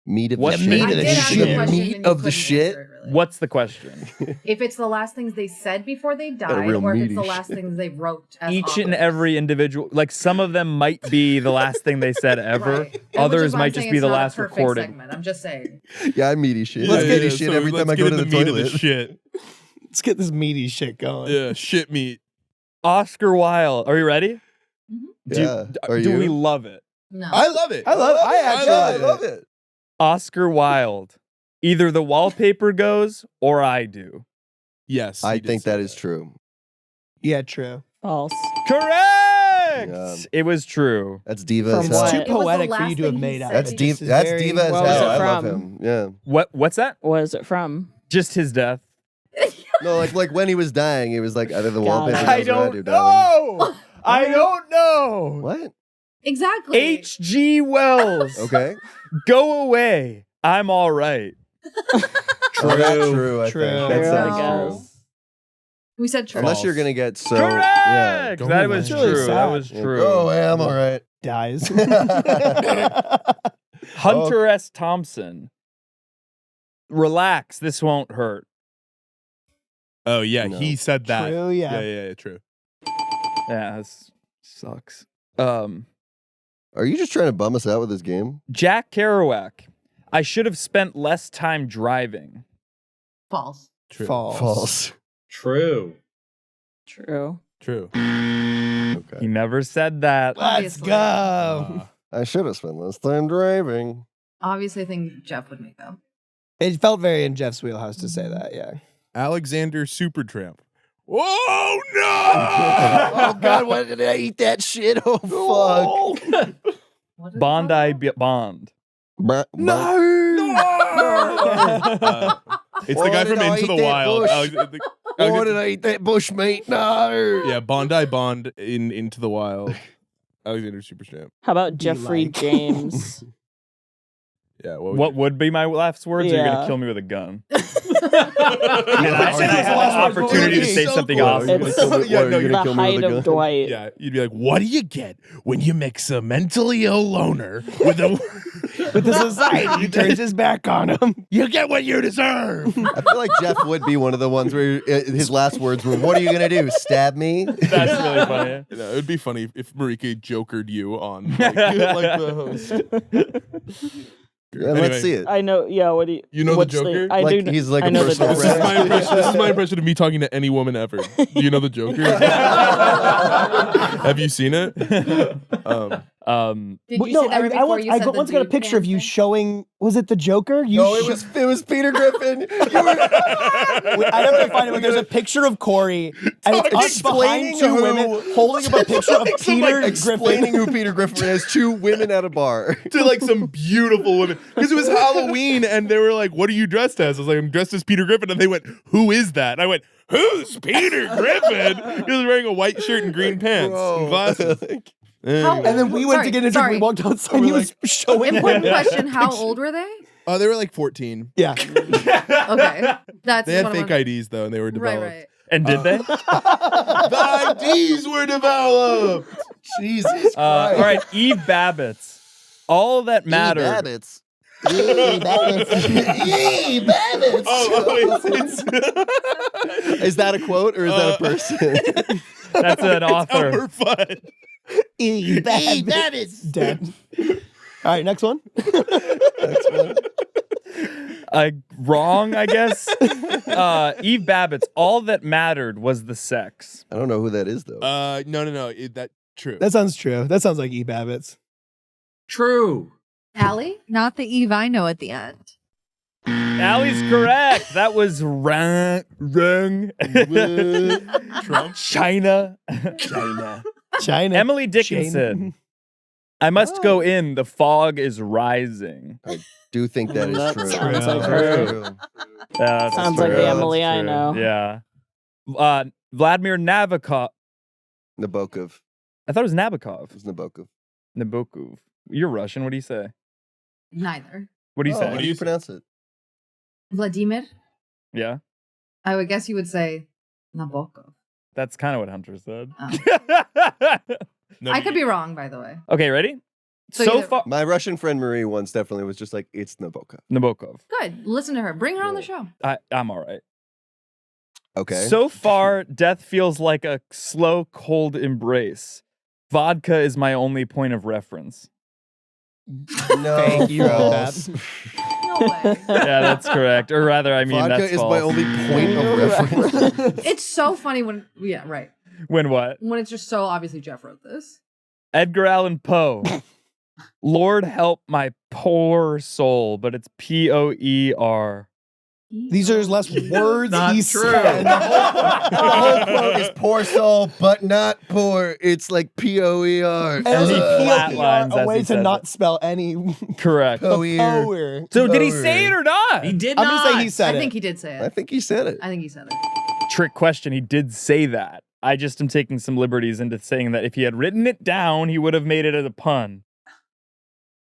Meat of What the shit. meat of the I did ask shit? a question Meat and you of the couldn't shit? answer it, really. What's the question? If it's the last things they said before they died, real or if it's meaty the last shit. things they wrote as Each and authors. every individual, like some of them might be the last thing they said ever. Right. And which is Others why I'm might just saying be it's the not a last perfect recording. segment. I'm just saying. Yeah, I'm meaty shit. Yeah, I'm meaty yeah, shit so every let's time I get go to into the meat toilet. of the shit. Let's get this meaty shit going. Yeah, shit meat. Oscar Wilde. Are you ready? Yeah. Are Do you? we love it? No. I love it. I actually love it. Oscar Wilde. Either the wallpaper goes or I do. Yes. I he did think say that is true. Yeah, true. False. Correct! Yeah. It was true. That's diva From as what? hell. Too It was the poetic for last you to have thing he made said. out. That's This diva. is That's very- diva as What was hell. it I love from? him. Yeah. What's that? What is it from? Just his death. No, like when he was dying, he was like either the God. wallpaper I goes or I do, darling. know. I don't know. What? Exactly. H.G. Wells. Okay. Go away. I'm all right. Oh, that's true. I True. think that True, sounds I true. guess. We said true. Unless you're gonna get so. Correct. Yeah. Go That away. was It's really true. That sad. was Yeah. true. Oh, yeah, I'm all right. Dies. Hunter S. Thompson. Relax. This won't hurt. Oh yeah, No. he said that. True, yeah. Yeah, true. Yeah, this sucks. Are you just trying to bum us out with this game? Jack Kerouac. I should have spent less time driving. False. True. False. True. True. True. He Okay. never said that. Let's Obviously. go. I should have spent less time driving. Obviously, I think Geoff would make up. It felt very in Jeff's wheelhouse to say that, yeah. Alexander Supertramp. Oh no! Oh God, why did I eat that shit? Oh fuck. What is Bondi Bond. No. It's Why the guy did from I Into eat the that Wild. bush? Why did I eat that bush meat? No. Yeah, Bondi Bond in Into the Wild. Alexander Supertramp. How about Do you Jeffrey like- James? Yeah. What would be my last words? Or you're Yeah. gonna kill me with a gun. that? And I have an opportunity to say something awesome. It's Yeah, no, you're the gonna kill me Height with a of gun. Dwight. Yeah, you'd be like, "What do you get when you mix a mentally ill loner with a With the society, he turns his back on him. You get what you deserve." I feel like Geoff would be one of the ones where his last words were, "What are you gonna do? Stab me?" That's really funny. You know, it'd be funny if Marika jokered you on like the host. Yeah, let's see it. I know. Yeah. What do you? You know the what's Joker? I Like, do. he's like I a know the personal Joker. This is my impression. This is my impression of me talking to any woman ever. Do you know the Joker? Have you seen it? Did you No, say that right before you said the once got a dude picture of man you thing? showing. Was it the Joker? You No, it was Peter Griffin. I have to find it. But there's a picture of Corey, and it's us behind Explaining two who- women holding up a picture of Peter explaining Griffin. who Peter Griffin is. Two women at a bar. To like some beautiful women because it was Halloween and they were like, "What are you dressed as?" I was like, "I'm dressed as Peter Griffin," and they went, "Who is that?" And I went, "Who's Peter Griffin?" He was wearing a white shirt and green pants and glasses. How- And then we went to get a drink. Sorry. We walked outside. And he was showing. Important question: how old were they? Oh, they were like 14. Yeah. Okay, that's They had what I fake wanted- IDs though, and they were Right, developed. right. And did they? The IDs were developed. Jesus All right, Eve Babbitts. All that mattered. Babbitts. Babbitts. Is that a quote or is that a person? That's an author. Our fun. Babbitts. Dead. All right, next one. Wrong, I guess. Eve Babbitts. All that mattered was the sex. I don't know who that is though. No. That true. That sounds true. That sounds like E. Babbitts. True. Allie? Not the Eve I know at the end. Allie's correct. That was wrong. Trump. China. China. Emily Dickinson. I must go in. The fog is rising. Do think that is That true. sounds like her. Yeah, Sounds like the Emily I know. Yeah. Vladimir Nabokov. Nabokov. I thought it was Nabokov. It's Nabokov. Nabokov. You're Russian. What do you say? Neither. What do you say? How do you pronounce it? Vladimir? Yeah, I would guess you would say Nabokov. that's kind of what Hunter said. No, I could be wrong, by the way. Okay, ready? So So either- far, My Russian friend Marie once definitely was just like, it's Nabokov. Nabokov. Good. Listen to her. Bring her on the show. I'm all right. Okay. So far, death feels like a slow, cold embrace. Vodka is my only point of reference. no, Thank you, false. No way. Yeah, that's correct. Or rather, I mean, Vodka that's is false. my only point of reference. It's so funny when, yeah, right. When what? When it's just so obviously Geoff wrote this. Edgar Allan Poe. Lord help my poor soul, but it's Poer. These are his last words Not he true. said. The whole quote is poor soul, but not poor. It's like Poer. And And he it's flatlines a as way he to says not it. spell any Correct. power. So did he say it or not? He did I'm not. gonna say he said I it. think he did say I it. think he said it. I think he said it. Trick question. He did say that. I just am taking some liberties into saying that if he had written it down, he would have made it as a pun.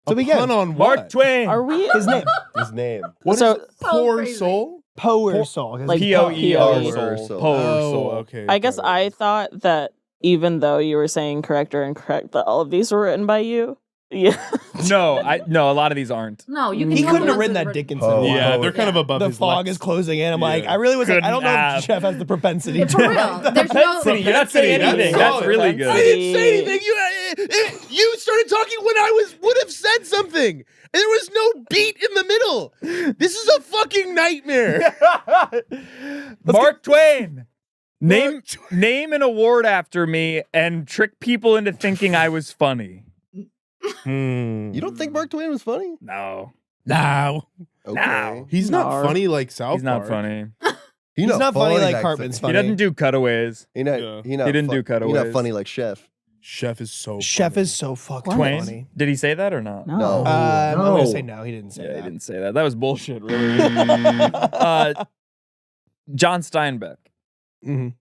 So begin. Pun on Mark what? Twain. Are we? His name. His name. What is So- poor crazy. soul? Power soul. Like Poer Poer soul. soul. Poer Oh, soul. okay. I guess got it. I thought that even though you were saying correct or incorrect, that all of these were written by you. Yeah. No, a lot of these aren't. No, you can He tell couldn't the have written ones that were- Dickinson Oh, one. Yeah, they're kind of Yeah. above The his fog lex. is closing in. I'm like, Yeah. I really was like, I don't Couldn't know have. if Geoff has the propensity Yeah, to for write real. that. There's no. You're not saying That's anything. That's solid. really good. I didn't say anything. You started talking when I would have said something. There was no beat in the middle. This is a fucking nightmare. Mark Twain. Name an award after me and trick people into thinking I was funny. Hmm. You don't think Mark Twain was funny? No. No. Okay. No. He's not No. funny like South He's not Park. funny. He's not funny like that Cartman's funny. He doesn't do cutaways. He not, Yeah. he not He didn't do He not cutaways. funny like Chef. Chef is so Chef funny. is so fucking Twain. funny. Did he say that or not? No. I'm No. gonna say no. He didn't say Yeah, he that. didn't say that. That was bullshit, really. John Steinbeck. Mhm.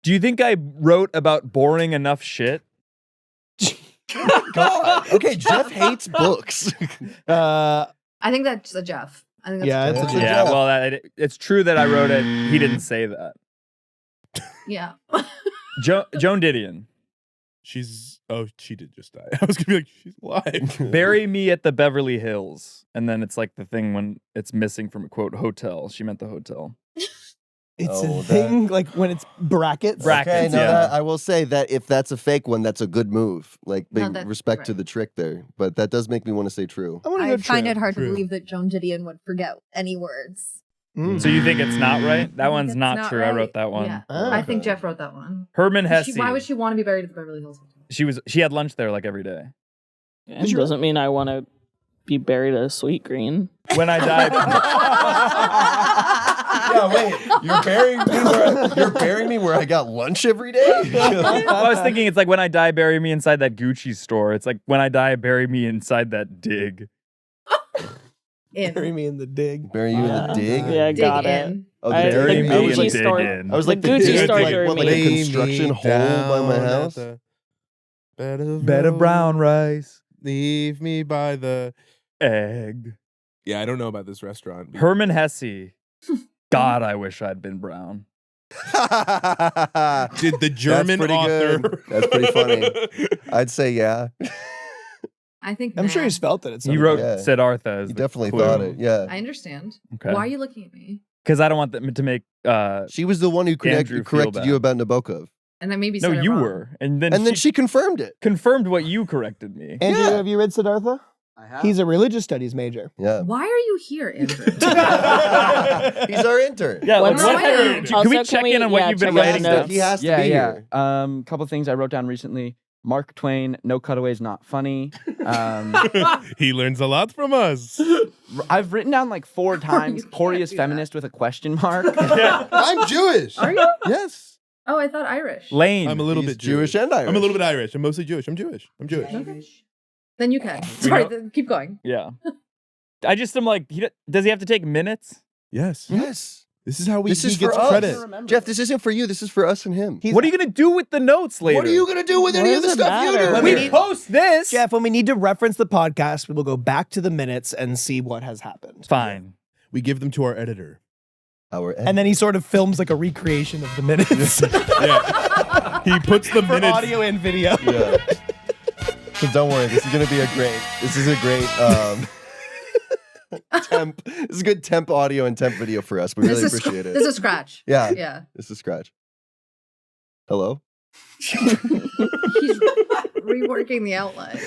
Do you think I wrote about boring enough shit? God. Okay, Jeff hates books. Uh, I think that's a Geoff. I think that's Yeah, a it's a Geoff. Geoff. Yeah, well, it's true that I wrote it. He didn't say that. Yeah. Joan Didion. She did just die. I was gonna be like, she's alive. Bury me at the Beverly Hills. And then it's like the thing when it's missing from a quote hotel. She meant the hotel. it's Oh, a thing like when it's brackets. Brackets, Okay, no, yeah. that, I will say that if that's a fake one, that's a good move. Like, No, big that's respect to right. the trick there. But that does make me want to say true. I want to I go find true. it hard True. to believe that Joan Didion would forget any words. Mm. So you think it's not right? That think one's it's not, not true. I right. wrote that one. Yeah. Oh, I think okay. Geoff wrote that one. Herman Hesse. Why would she want to be buried at the Beverly Hills Hotel? She had lunch there like every day. It doesn't mean I want to be buried at a Sweet Green. When I died. Yeah, wait. You're burying me where I got lunch every day? I was thinking it's like when I die, bury me inside that Gucci store. It's like when I die, bury me inside that dig. Bury me in the dig. Bury you in the dig? Yeah, Dig got in. it. Oh, I- the Bury the dig. me I was in Gucci like, store. digging. I was like, The the Gucci dig, store like, during what, like a me. construction hole by my house? Bed of brown rice. Leave me by the. Egg. Yeah, I don't know about this restaurant. Herman Hesse. God, I wish I'd been brown. Did the German pretty author? good. That's pretty funny. I'd say yeah. I think I'm sure nah. he's felt it. At some He wrote Yeah. Siddhartha as You the definitely clue. thought it. Yeah. I understand. Okay. Why are you looking at me? Because I don't want them to make. She was the one who Andrew feel corrected you bad. about Nabokov. And I maybe No, said it you wrong. were, and then And then she confirmed it. confirmed what you corrected me. Andrew, Yeah. have you read Siddhartha? I have. He's a religious studies major. Yeah. Why are you here, Andrew? He's our intern. Yeah, What's like, Why what- are you- can Also, we can check we- in on what yeah, you've been check out writing the down? notes. He has to be here. Couple things I wrote down recently. Mark Twain, no cutaways, not funny. He learns a lot from us. I've written down like 4 times. You Cory can't is do that. feminist with a question mark. I'm Jewish. Are you? Yes. Oh, I thought Irish. Lane. I'm a little He's bit Jewish and Irish. I'm a little bit Irish. I'm mostly Jewish. I'm Jewish. Okay. Then you can. Sorry, keep going. Yeah. I just am like, does he have to take minutes? Yes. Yes. This is how This he is gets for us. credit. Jeff, this isn't for you. This is for us and him. What are you gonna do with the notes later? What are you going to do with any of the does it stuff you matter? do? We post this. Jeff, when we need to reference the podcast, we will go back to the minutes and see what has happened. Fine. We give them to our editor. And then he sort of films like a recreation of the minutes. Yeah. He puts the for minutes. audio and video. Yeah. So don't worry, this is a great temp. This is a good temp audio and temp video for us. We really appreciate it. This is scratch. Yeah. Yeah. This is scratch. Hello? He's reworking the outline.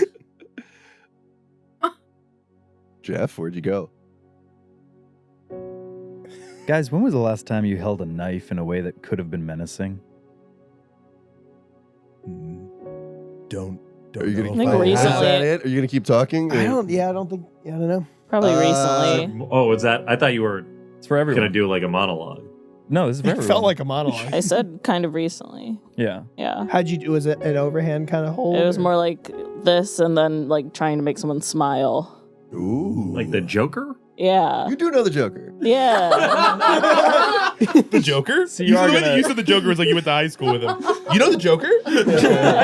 Geoff, where'd you go? Guys, when was the last time you held a knife in a way that could have been menacing? Don't Are you I think gonna recently. Is that it? Are you gonna keep talking? I don't know. Probably recently. Oh, was that? I thought you were It's for everyone. gonna do like a monologue. No, this is for It everyone. felt like a monologue. I said kind of recently. Yeah. Yeah. How'd you do? Was it an overhand kind of hold? It was or- more like this and then like trying to make someone smile. Ooh. Like the Joker? Yeah. You do know the Joker. Yeah. The Joker? So you are the way that gonna- you said the Joker was like you went to high school with him. You know the Joker? I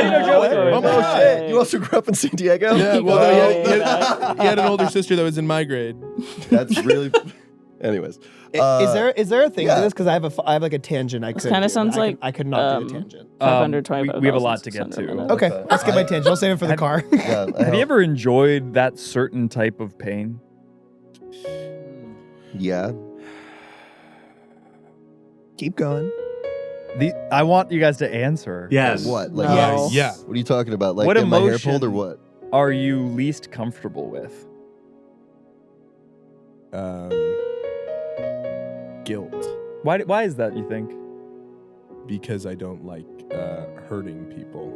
know Joker. Oh my shit! You also grew up in San Diego. Yeah, well, Oh, he had an older sister that was in my grade. That's really. Anyways, is there a thing yeah. to this? Because I have like a tangent. I could. kinda sounds I could not do a tangent. 525. we have a lot to get to. Okay, let's get my tangent. I'll save it for the car. Yeah, Have you ever enjoyed that certain type of pain? Yeah. Keep going. I want you guys to answer. Yes. What? Like, No. Yeah. What are you talking about? Like, What getting my hair emotion? pulled or what? Are you least comfortable with? Guilt. Why is that, you think? Because I don't like hurting people.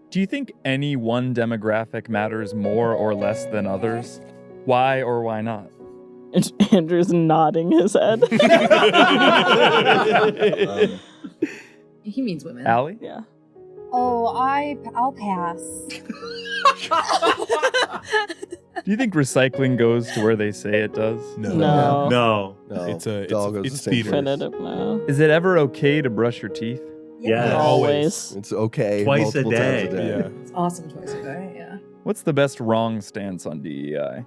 Do you think any one demographic matters more or less than others? Why or why not? Andrew's nodding his head. He means women. Allie? Yeah. Oh, I'll pass. Do you think recycling goes to where they say it does? No. No. No. It's it all goes it's the same theater. place. Definitive no. Is it ever okay to brush your teeth? Yes. Always. It's okay. Twice a multiple times day. Yeah. It's awesome twice a day. Yeah. What's the best wrong stance on DEI?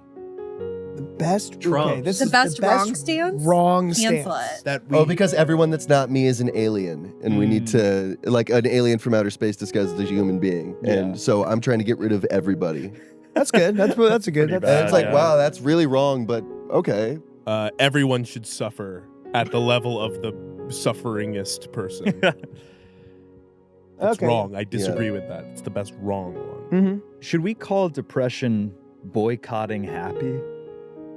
The best. Trump. Okay, this The is best the best wrong stance? Wrong Cancel stance. it. That we, Oh, because everyone that's not me is an alien, and we need to, like, an alien from outer space disguised as a human being, and so I'm trying to get rid of everybody. That's good. That's a good. Pretty That's, And it's like, yeah. wow, that's really wrong, but okay. everyone should suffer at the level of the sufferingest person. It's Okay. wrong. I disagree with that. It's the best wrong one. Mm-hmm. Should we call depression boycotting happy?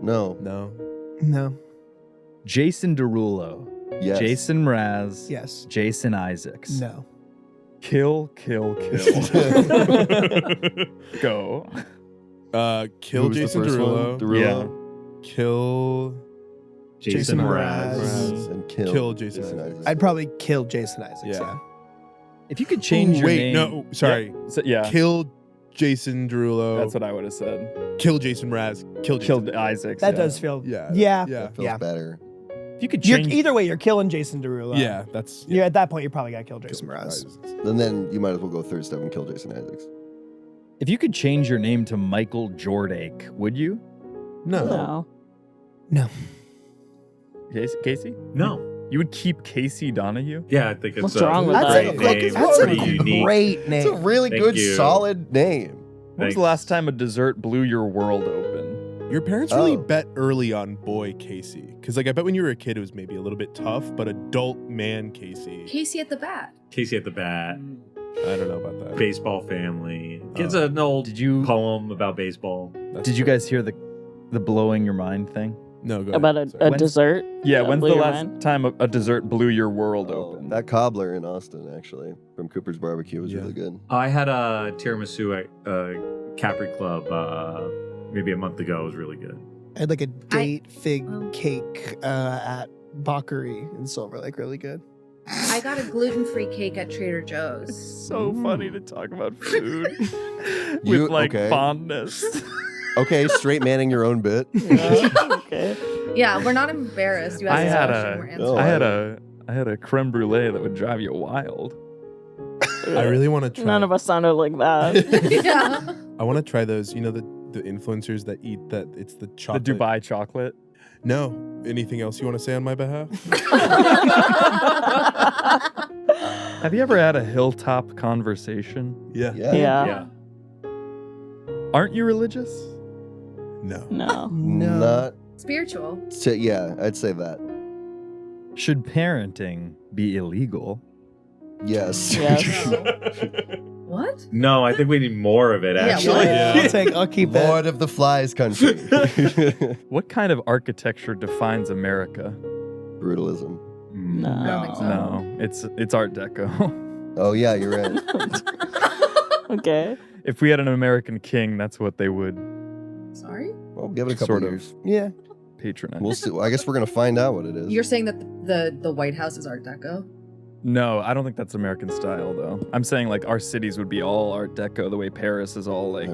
No. No. No. Jason Derulo, Yes. Jason Mraz, Yes. Jason Isaacs. No. Kill, kill, kill. Go. Kill Who was the Jason first one? Derulo. Derulo? Kill Jason Mraz. Mraz. And kill Jason Isaacs. I'd probably kill Jason Isaacs. Yeah. Yeah. If you could change your Wait, name. no, sorry. Yeah. So, yeah. Kill Jason Derulo. That's what I would have said. Kill Jason Mraz. Kill Jason. Killed Isaacs. That yeah. does feel. Yeah. Yeah. Yeah. That feels better. If you could You're, change. either way, you're killing Jason Derulo. Yeah, that's. You're at that point. You're probably gonna kill Jason Mraz. And then you might as well go third step and kill Jason Isaacs. If you could change your name to Michael Jordake, would you? No. No. Casey? No. You would keep Casey Donahue? Yeah, I think it's What's wrong with a that? great name. That's Pretty a unique. great name. It's a really Thank good, you. solid name. When was the last time a dessert blew your world open? Your parents really Oh. bet early on boy Casey. Because, like, I bet when you were a kid, it was maybe a little bit tough, but adult man Casey. Casey at the bat. Casey at the bat. I don't know about that. Baseball family. It's an old poem about baseball. Did you guys hear the blowing your mind thing? No, go About a dessert? Yeah, that when's blew the your last mind? time a dessert blew your world open? That cobbler in Austin, actually, from Cooper's Barbecue, was really good. I had a tiramisu at Capri Club maybe a month ago. It was really good. I had like a date fig cake at Bakery in Silver Lake. Really good. I got a gluten-free cake at Trader Joe's. So funny to talk about food You- with like okay. fondness. Okay, straight manning your own bit. Okay. Yeah, we're not embarrassed. You I asked had this question, we're answering. Oh, I had a creme brulee that would drive you wild. I really want to try. None of us sounded like that. Yeah. I want to try those. You know the influencers that eat that. It's the chocolate. The Dubai chocolate. No. Anything else you want to say on my behalf? Have you ever had a hilltop conversation? Yeah. Aren't you religious? No. No. Not. Spiritual. Yeah, I'd say that. Should parenting be illegal? Yes. What? No, I think we need more of it, actually. I'll keep that. Lord of the Flies country. What kind of architecture defines America? Brutalism. No. I don't think so. No, it's Art Deco. Oh yeah, you're right. Okay. If we had an American king, that's what they would Sorry? Well, give it a couple Sort of. years. Yeah. patronize. We'll see. I guess we're gonna find out what it is. You're saying that the White House is Art Deco? No, I don't think that's American style, though. I'm saying, like, our cities would be all Art Deco, the way Paris is all, like,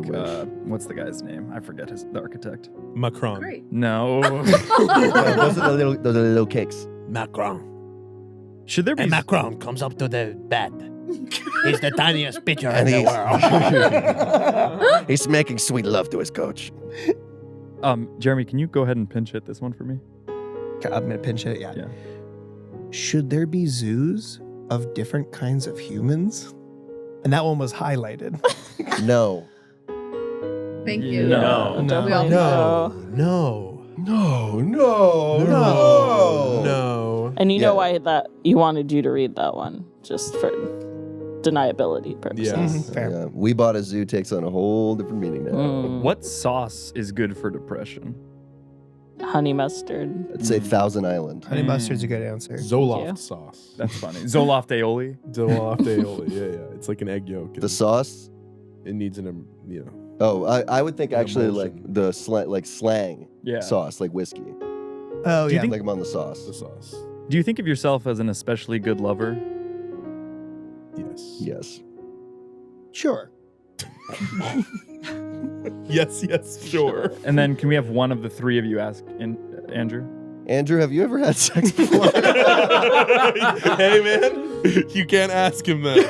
what's the guy's name? I forget the architect. Macron. Great. No. Those are the little cakes. Macron. Should there be... And Macron comes up to the bed. He's the tiniest pitcher And in the world. he's making sweet love to his coach. Jeremy, can you go ahead and pinch hit this one for me? I'm gonna pinch it. Yeah. Yeah. Should there be zoos of different kinds of humans? And that one was highlighted. No. Thank you. No. No. We all No. And you know Yeah. why that you wanted you to read that one, just for deniability purposes. Yeah. We bought a zoo takes on a whole different meaning now. What sauce is good for depression? Honey mustard. I'd say Thousand Island. Honey mustard's a good answer. Zoloft sauce. That's funny. Zoloft aioli? Zoloft aioli, yeah. It's like an egg yolk. The sauce? It needs an, Oh, I would think An actually emulsion. like the slang Yeah. sauce, like whiskey. Oh, Do you yeah. think- Like I'm on the sauce. The sauce. Do you think of yourself as an especially good lover? Yes. Yes. Sure. Yes, sure. And then can we have one of the three of you ask Andrew? Andrew, have you ever had sex before? Hey, man. You can't ask him that.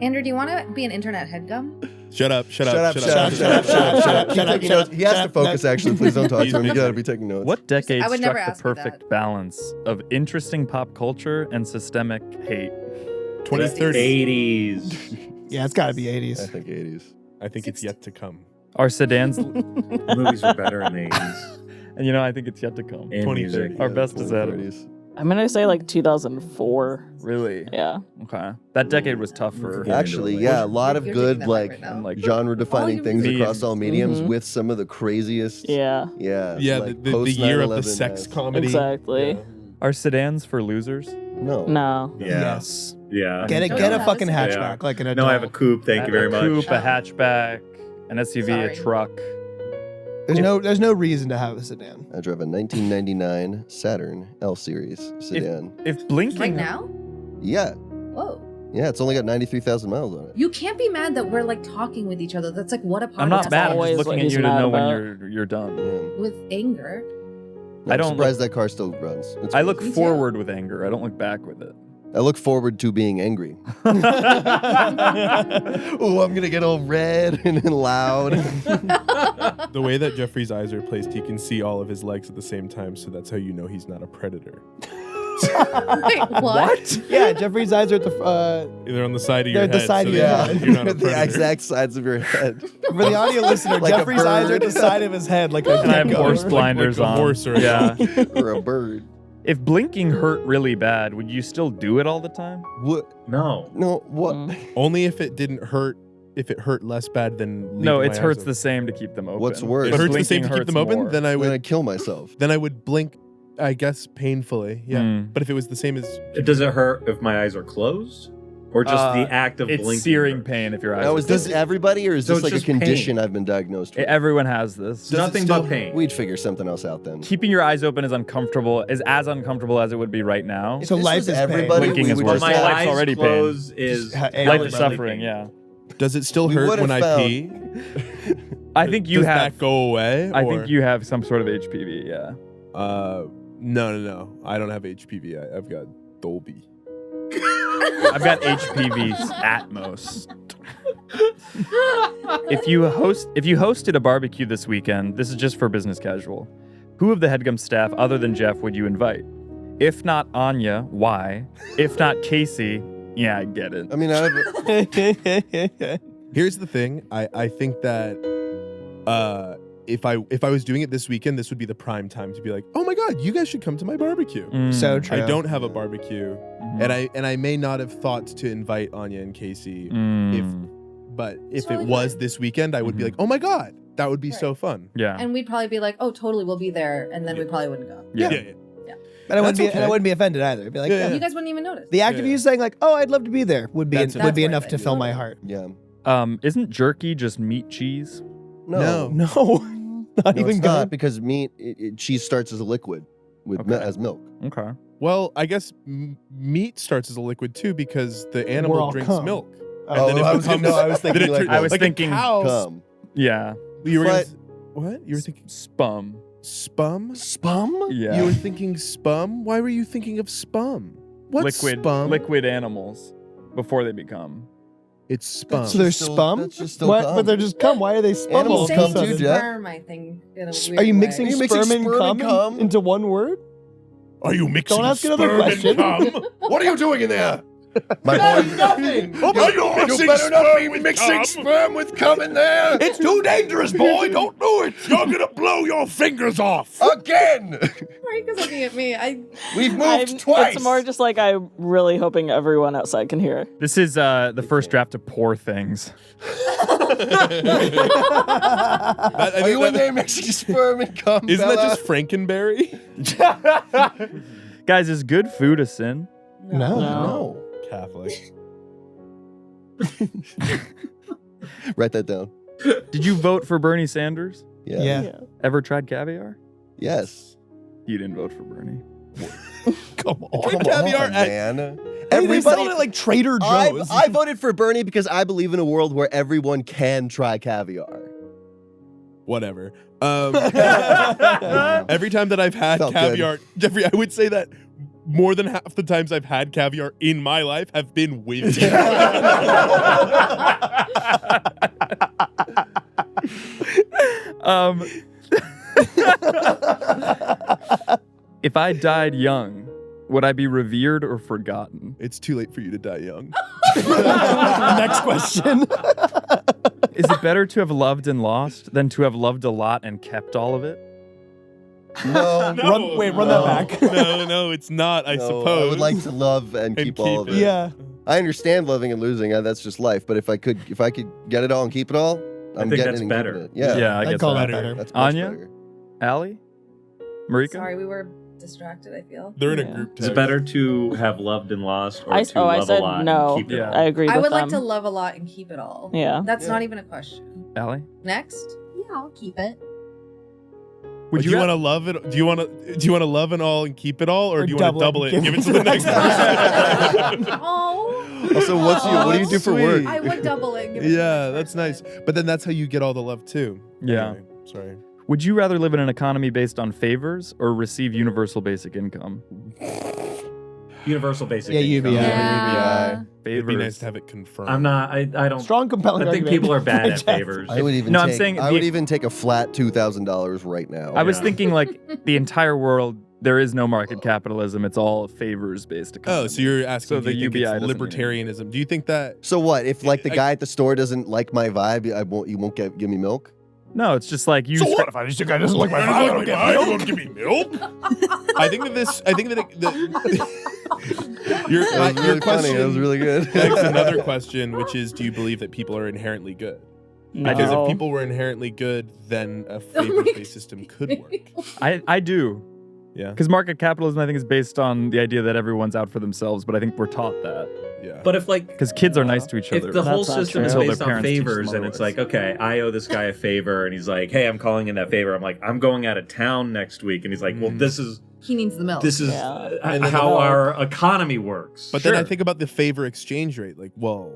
Andrew, do you want to be an intern at Headgum? Shut up. Keep taking notes. He has to focus, actually. Please don't talk to him. You gotta be taking notes. What decade I would never struck the ask you perfect balance of interesting pop culture and systemic hate? 2030. 80s. Yeah, it's got to be 80s. I think 80s. I think it's yet to come. Our sedans, Movies were better in the 80s. and I think it's yet to come. And 2030. music. Our best is ahead of 2030s. us. I'm gonna say like 2004. Really? Yeah. Okay. That decade was tough for Actually, yeah, a lot of You're good taking that like right now. and like genre-defining All things memes. across all mediums Mhm. with some of the craziest. Yeah. Yeah. Yeah, like the post year of 9/11 the sex has- comedy. Exactly. Yeah. Are sedans for losers? No. No. Yeah. Yes. Yeah. Get Oh, a yeah, fucking that's- hatchback like an adult. No, I have a coupe. Thank you very much. Coupe, a hatchback, an SUV, a Sorry. truck. There's no reason to have a sedan. I drive a 1999 Saturn L Series sedan. If blinking Right now? Yeah. Whoa. Yeah, it's only got 93,000 miles on it. You can't be mad that we're like talking with each other. That's like what a podcast I'm not mad. I'm always just what looking at he's you to mad know about. when you're done. Yeah. with anger. No, I I'm don't surprised that car still runs. It's I look crazy. Me too. forward with anger. I don't look back with it. I look forward to being angry. Oh, I'm gonna get all red and loud. The way that Jeffrey's eyes are placed, he can see all of his legs at the same time, so that's how you know he's not a predator. Wait, what? Yeah, Jeffrey's eyes are at the They're on the side of your They're head. the side so of your that head. You're not a the predator. exact sides of your head. for the audio listener. Like a Jeffrey's eyes are at the bird. side of his head, like a And I have gecko. horse blinders like a on. horse or a yeah. Or a bird. If blinking hurt really bad, would you still do it all the time? What? No. No, what? Only if it didn't hurt. If it hurt less bad than No, leaving it my hurts eyes the same to keep them open. What's worse? It But hurts the same blinking to keep them hurts open. more. Then I Then would. I'd kill myself. Then I would blink. I guess painfully. Yeah. Mm. But if it was the same as Does it hurt if my eyes are closed? Or just the act of it's blinking? searing hurts? pain if your eyes. Now, are is this closed. everybody, or is So this it's like a just pain. condition I've been diagnosed with? Everyone has this. Does it Nothing still- but pain. We'd figure something else out then. Keeping your eyes open is as uncomfortable as it would be right now. So This life was is everybody. pain. Blinking we is would worse. just My Life's eyes already pain. closed is Life Life hell is is suffering, blinking. yeah. does it still We hurt would've when I found- pee? I think you Does have. that go away? I or- think you have some sort of HPV, yeah. No. I don't have HPV. I've got Dolby. I've got HPV at most. If you hosted a barbecue this weekend, this is just for business casual. Who of the Headgum staff, other than Geoff, would you invite? If not Anya, why? If not Casey, yeah, I get it. I mean, here's the thing. I think that if I was doing it this weekend, this would be the prime time to be like, oh my God, you guys should come to my barbecue. So true. I don't have a barbecue, and I may not have thought to invite Anya and Casey but if it was this weekend, I would be like, oh my God, that would be so fun. Yeah. And we'd probably be like, oh, totally, we'll be there, and then we probably wouldn't go. Yeah. And I wouldn't be offended either. I'd be like, You guys wouldn't even notice. The act of you saying like, "Oh, I'd love to be there," would be That's enough worth to it. fill my heart. Yeah. Isn't jerky just meat cheese? No. Not even it's good. not, because meat, cheese starts as a liquid as milk. Okay. Well, I guess meat starts as a liquid too because the animal all drinks cum. milk. Oh, And then I was thinking like I was a thinking cow's- cum. Yeah. You were But- what? You were thinking spum. Spum? Spum? Yeah. You were thinking spum? Why were you thinking of spum? What's spum? Liquid animals before they become. It's spum. So they're spum? That's just still What? cum. But they're just cum. Why are they spum? Animals all of a cum too, sudden? Geoff. Sperm, I think. In a Are weird you way. mixing sperm and cum into one word? Are you mixing Don't ask another sperm and question. cum? What are you doing in there? My boy, nothing. Oh, are you mixing better not sperm be with mixing cum? sperm with cum in there. It's too dangerous, boy. Don't do it. You're gonna blow your fingers off. Again. Marika's looking at me. We've moved twice. It's more just like I'm really hoping everyone outside can hear it. This is the first draft of Poor Things. Are you in there mixing sperm and cum? Isn't that Bella? just Frankenberry? Guys, is good food a sin? No. Catholic. Write that down. Did you vote for Bernie Sanders? Yeah. Ever tried caviar? Yes. You didn't vote for Bernie. Come on. Come caviar on, at- man. They sell it like Trader Joe's. I voted for Bernie because I believe in a world where everyone can try caviar. Whatever. Every time that I've had Felt caviar, Jeffrey, I would say that more than half the times I've had caviar in my life have been with you. If I died young, would I be revered or forgotten? It's too late for you to die young. Next question. Is it better to have loved and lost than to have loved a lot and kept all of it? No. Run that back. No, it's not, I No, suppose. I would like to love and keep all of it. Yeah. I understand loving and losing. That's just life. But if I could get it all and keep it all, I'm think getting that's it and better. keeping it. Yeah. Yeah, I I'd guess call that. that better. That's much Anya? better. Allie? Marika? Sorry, we were distracted, I feel. They're in a Yeah. group Is it text. better to have loved and lost, or I to love said a lot no. and keep it Yeah. all? I agree I with would like to them. love a lot and keep it all. Yeah. That's Yeah. not even a question. Allie? Next. Yeah, I'll keep it. Do you want to love it? Do you want to love and all and keep it all, or do you want to double it and give it to the next person? Oh. Also, what do you do for work? I would double it. and give it to the Yeah, next that's person. nice. But then that's how you get all the love too. Yeah. Anyway, sorry. Would you rather live in an economy based on favors or receive universal basic income? Universal basic Yeah, income. UBI. Yeah. It'd be Favors. nice to have it confirmed. I'm not. I don't. Strong, compelling I think argument. people are bad at Jeff. favors. I would even No, I'm take, saying I the- would even take a flat $2,000 right now. I was Yeah. thinking like the entire world, there is no market capitalism. It's all favors-based economy. Oh, so you're asking So do you the think UBI it's doesn't mean libertarianism? Do you think that So what? If like the I- guy at the store doesn't like my vibe, you won't give me milk? No, it's just like you. So what If I just guy doesn't like my vibe, I I don't get milk. don't give me milk. I think that your That was really funny. question That was really good. begs another question, which is, do you believe that people are inherently good? Because No. if people were inherently good, then a favor-based system could work. I do. Yeah. Because market capitalism, I think, is based on the idea that everyone's out for themselves, but I think we're taught that. Yeah. But if like Because kids are nice to each other. if the whole That's not system true. is Until based their on parents teach them favors and it's otherwise. like, okay, I owe this guy a favor and he's like, hey, I'm calling in that favor. I'm like, I'm going out of town next week, and he's like, well, this is He needs the milk. Yeah. And then how the- our economy works. But then I think about the favor exchange rate. Like, well,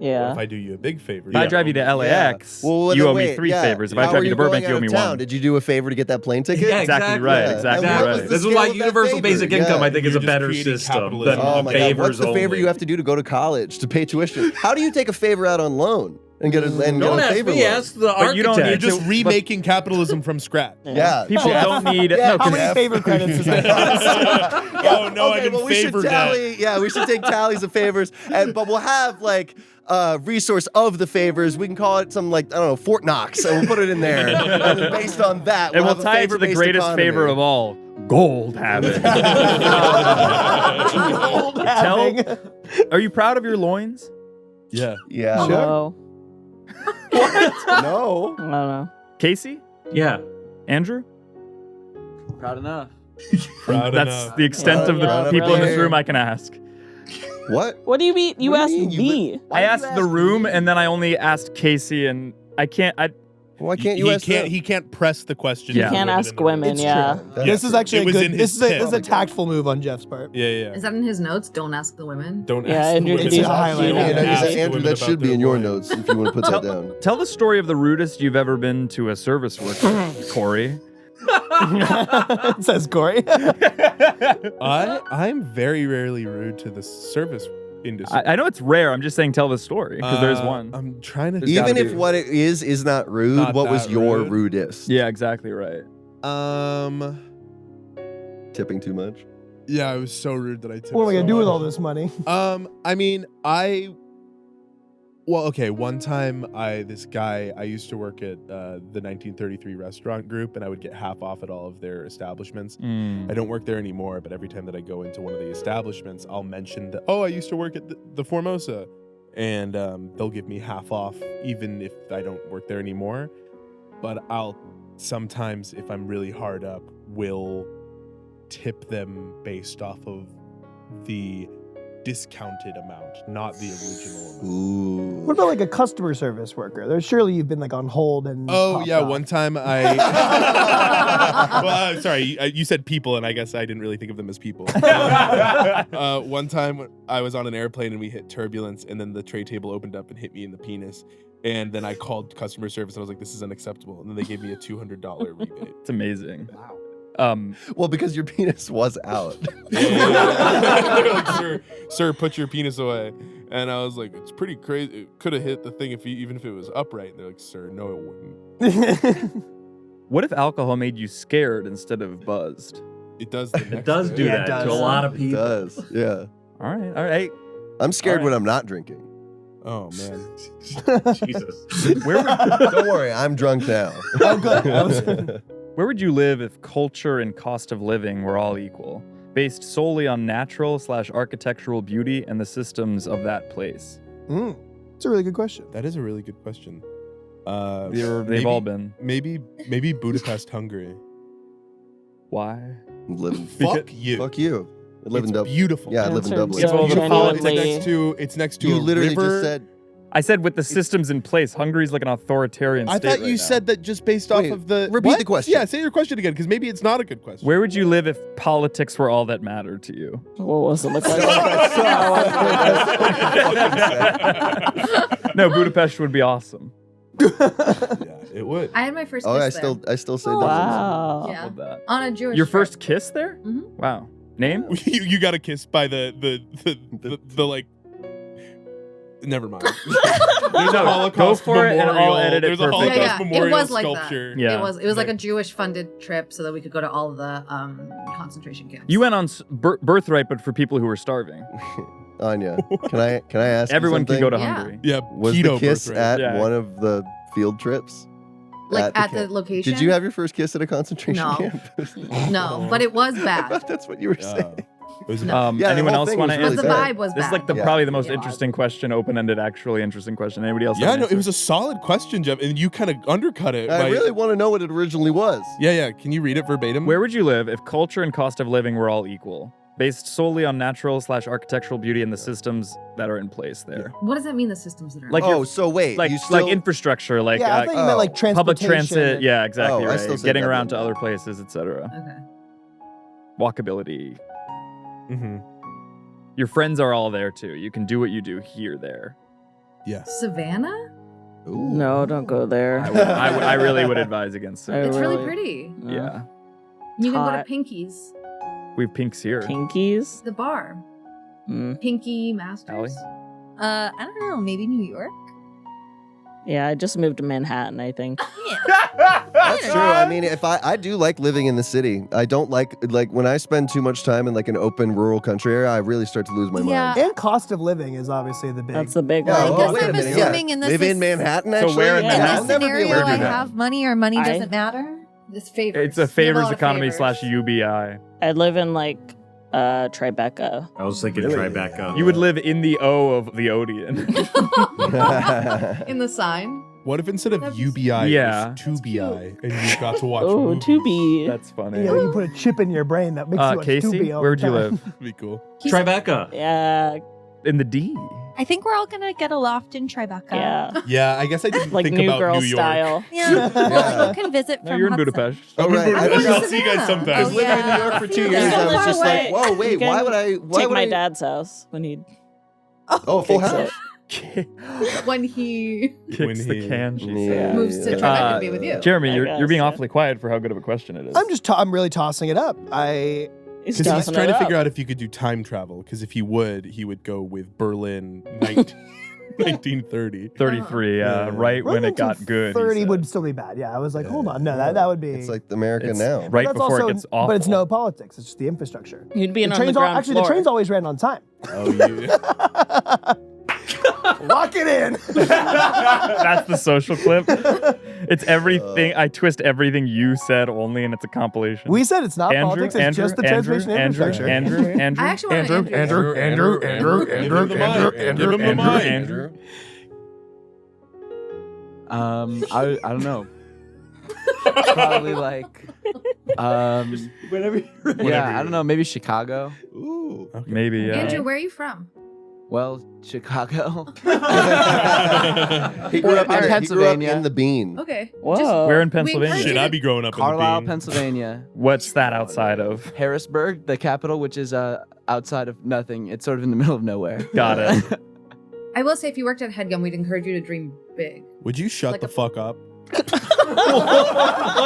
Yeah. If I do you a big favor, If I drive you to LAX, Well, you then owe me wait, 3 yeah. favors. If How I drive are you to going Burbank, you out owe of me town? 1. Did you do a favor to get that plane ticket? Yeah, Exactly right. Yeah. Exactly And what right. was the This is scale why of that universal favor? basic income, I think, is a You're just better creating system capitalism. than Oh my God! What's favors the favor only. you have to do to go to college to pay tuition? How do you take a favor out on loan and get a Don't get a ask favor me, loan? ask the But you don't You're need architect. just remaking capitalism from scratch. Yeah, People don't need. Yeah, no, How 'cause- many favor credits is that? Oh no, okay, I can well, we should favor that. tally. Yeah, we should take tallies of favors, but we'll have like resource of the favors. We can call it something like, I don't know, Fort Knox, and we'll put it in there. And then based on that, and we'll we'll have a tie it to the favor-based greatest economy. favor of all: gold habit. Are you proud of your loins? Yeah. Yeah. No. No. I don't know. Casey? Yeah. Andrew? Proud enough. Proud That's enough. the extent of the Yeah, people in this really. room I can ask. What? What do you mean? You What do asked you mean? me. I asked the room, and then I only asked Casey, and I can't. Why can't you he ask can't. them? He can't press the question. Yeah. to Can't women ask in the women. room. It's Yeah. true. Yeah. This is actually It a was good. in This his is a pit. this is a tactful move on Jeff's part. Yeah, yeah. Is that in his notes? Don't ask the women. Don't Yeah, ask the Andrew, women. did you It's a highlight. Yeah. Yeah, no, you Ask said, the Andrew, women that about should be their in your loins. notes if you want to put that down. Tell the story of the rudest you've ever been to a service worker, Cory. It says Cory. I'm very rarely rude to the service industry. I know it's rare. I'm just saying, tell the story because there's one. I'm trying to. There's Even gotta if be. what it is not rude, Not what was that your rude. rudest? Yeah, exactly right. Tipping too much? Yeah, I was so rude that I tipped. What am I gonna so do with much. all this money? I mean, well, okay. One time, this guy, I used to work at the 1933 restaurant group, and I would get half off at all of their establishments. I don't work there anymore, but every time that I go into one of the establishments, I'll mention that, oh, I used to work at the Formosa, and they'll give me half off even if I don't work there anymore. But I'll sometimes, if I'm really hard up, will tip them based off of the discounted amount, not the original amount. Ooh. What about like a customer service worker? There's surely you've been like on hold and. Oh popped yeah, off. one time I. Well, sorry, you said people, and I guess I didn't really think of them as people. One time I was on an airplane and we hit turbulence, and then the tray table opened up and hit me in the penis. And then I called customer service and I was like, "This is unacceptable." And then they gave me a $200 rebate. It's amazing. Wow. Well, because your penis was out. They're like, sir, put your penis away. And I was like, it's pretty crazy. It could have hit the thing even if it was upright. And they're like, sir, no, it wouldn't. What if alcohol made you scared instead of buzzed? It does. It does do that to a lot of people. It does, yeah. All right. I'm scared when I'm not drinking. Oh, man. Jesus. Don't worry, I'm drunk now. Oh, good. Where would you live if culture and cost of living were all equal, based solely on natural/architectural beauty and the systems of that place? It's a really good question. That is a really good question. They've all been. Maybe Budapest, Hungary. Why? Fuck you. Fuck you. I live in Dublin. Beautiful. Yeah, I live in Dublin. so It's next to You a literally river. just said. I said with the systems in place. Hungary's like an authoritarian I state thought right you now. said that just based off of the. repeat What? the question. Yeah, say your question again, because maybe it's not a good question. Where would you live if politics were all that mattered to you? What was it look like? No, Budapest would be awesome. It would. I had my first Oh, kiss I still say Wow. there. Yeah. Love that. On a Jewish Your trip. first kiss there? Mhm. Wow. Name? you got a kiss by the like. Never mind. There's a Holocaust go for it and I'll memorial. edit it There's a perfectly. Holocaust memorial It was like sculpture. that. Yeah. It was like a Jewish funded trip so that we could go to all the concentration camps. You went on birthright, but for people who were starving. Anya, can I ask? Everyone you can go to Yeah. Hungary. Yeah. Was keto the kiss birthright. at one of the field trips? Like at the camp? location? Did you have your first kiss at a concentration No. camp? No, but it was bad. That's what you were saying. No. Yeah, the anyone whole else thing want was to really Because the bad. vibe was This is bad. like probably the most interesting question, open-ended, actually interesting question. Anybody else? Yeah, have an no, it answer? was a solid question, Jeff, and you kind of undercut it. I by- really want to know what it originally was. Yeah. Can you read it verbatim? Where would you live if culture and cost of living were all equal, based solely on natural/architectural beauty and the systems that are in place there? What does that mean, the systems that are Like Oh, your- so wait, like you still... infrastructure, like Yeah, I thought you meant like public transportation. transit. Yeah, exactly Oh, I right. still say Getting Dublin. around to other places, etc. Okay. Walkability. Mm-hmm. Your friends are all there too. You can do what you do here, there. Yeah. Savannah? No, don't go there. I really would advise against it. It's really pretty. Yeah. You can go to Hot. Pinky's, We have pinks here. Pinkies? the bar. Mm. Pinky Masters. I don't know, maybe New York? Yeah, I just moved to Manhattan, I think. That's true. I mean, if I do like living in the city. I don't like when I spend too much time in like an open rural country area, I really start to lose my mind. And cost of living is obviously the big. That's the big Well, one. I guess I'm assuming in this live in Manhattan, actually. So where in in Manhattan? this scenario, I Manhattan. have money or money doesn't matter. This favors. It's a favors economy / UBI. I live in like Tribeca. I was thinking Tribeca. You would live in the O of the Odeon. In the sign. What if instead of UBI, Yeah. it was 2BI, and you got to watch Oh, movies? 2B. That's funny. Yeah, you put a chip in your brain that makes you watch Casey, 2B all where'd the you time. live? That'd be cool. Tribeca. Yeah. In the D. I think we're all gonna get a loft in Tribeca. Yeah. Yeah, I guess I didn't Like think New about Girl New York. style. Yeah. Well, you can visit No, from you're in Hudson. Budapest. Oh, right. I'll see you guys sometime. Because living in New York for 2 years, I was just like, whoa, wait, You why can would I? Why take would my I? dad's house when he Oh, full fix house. it. When he Kicks the can, she Yeah. said. moves to Tribeca to be with you. Jeremy, I you're being guess, awfully quiet for how good of a question it is. I'm really tossing it up. He's Because he's tossing trying it to up. figure out if you could do time travel. Because if he would go with Berlin 1930. 33, right when it got good. 30 would still be bad. Yeah, I was like, hold on, no, that would be. It's like America It's now. right That's before also, it gets awful. But it's no politics. It's just the infrastructure. You'd be in The on the trains ground actually, floor. the trains always ran on time. Oh, yeah. Lock it in. That's the social clip. It's everything. I twist everything you said only, and it's a compilation. We said it's not Andrew, politics. It's Andrew, just the Andrew, transmission Andrew, infrastructure. Andrew. I actually want Andrew. I don't know. Probably like Whenever you're ready. yeah, I don't know, maybe Chicago. Ooh. Maybe, yeah. Andrew, where are you from? Well, Chicago. He grew up in Pennsylvania. the Bean. Okay. Whoa. Where in Pennsylvania? Should I be growing up Carlisle, in the Bean? Pennsylvania. What's that outside of? Harrisburg, the capital, which is outside of nothing. It's sort of in the middle of nowhere. Got it. I will say, if you worked at Headgum, we'd encourage you to dream big. Would you shut Like the fuck up? What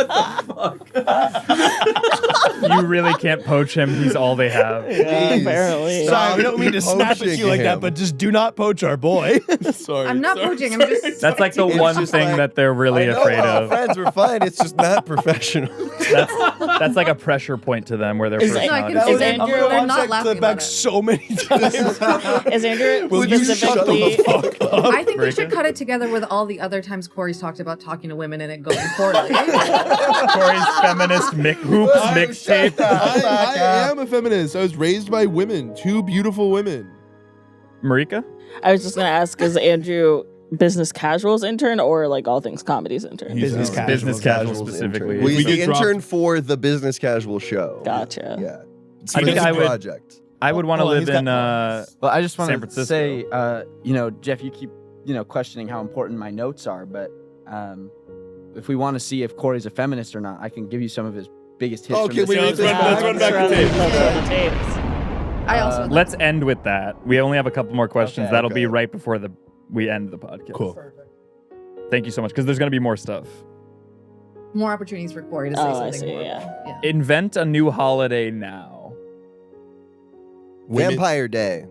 the fuck? You really can't poach him. He's all they have. Yeah, apparently. Sorry, we don't mean to snap at you like that, but just do not poach our boy. Sorry. I'm not poaching. I'm just. That's like the It's one just thing like, that they're really I know afraid our of. friends were fine. It's just not professional. That's like a pressure point to them where their Is- personality. No, I can Is see Andrew- they're Watch not that laughing clip back about it. so many times. Is Andrew Will you shut specifically? the fuck up? I think we should Marika? cut it together with all the other times Cory's talked about talking to women and it going poorly. Corey's feminist hoops mixtape. I am a feminist. I was raised by women, 2 beautiful women. Marika? I was just gonna ask: is Andrew business casuals intern or like all things comedies intern? Business casual. Business casual specifically. Well, he's We the get dropped- intern for the business casual show. Gotcha. Yeah. It's I think his I would- project. I would want to Hold on, live he's in Well, I just San want to Francisco. say, Jeff, you keep, questioning how important my notes are, but if we want to see if Cory's a feminist or not, I can give you some of his biggest hits. Okay, from this wait, season. let's run back the tape. Let's run the tapes. I also. Let's end with that. We only have a couple more questions. Okay, That'll okay. be right before we end the podcast. Cool. Thank you so much, because there's going to be more stuff. more opportunities for Cory to say Oh, I something see, more. yeah. Invent a new holiday now. Vampire Day.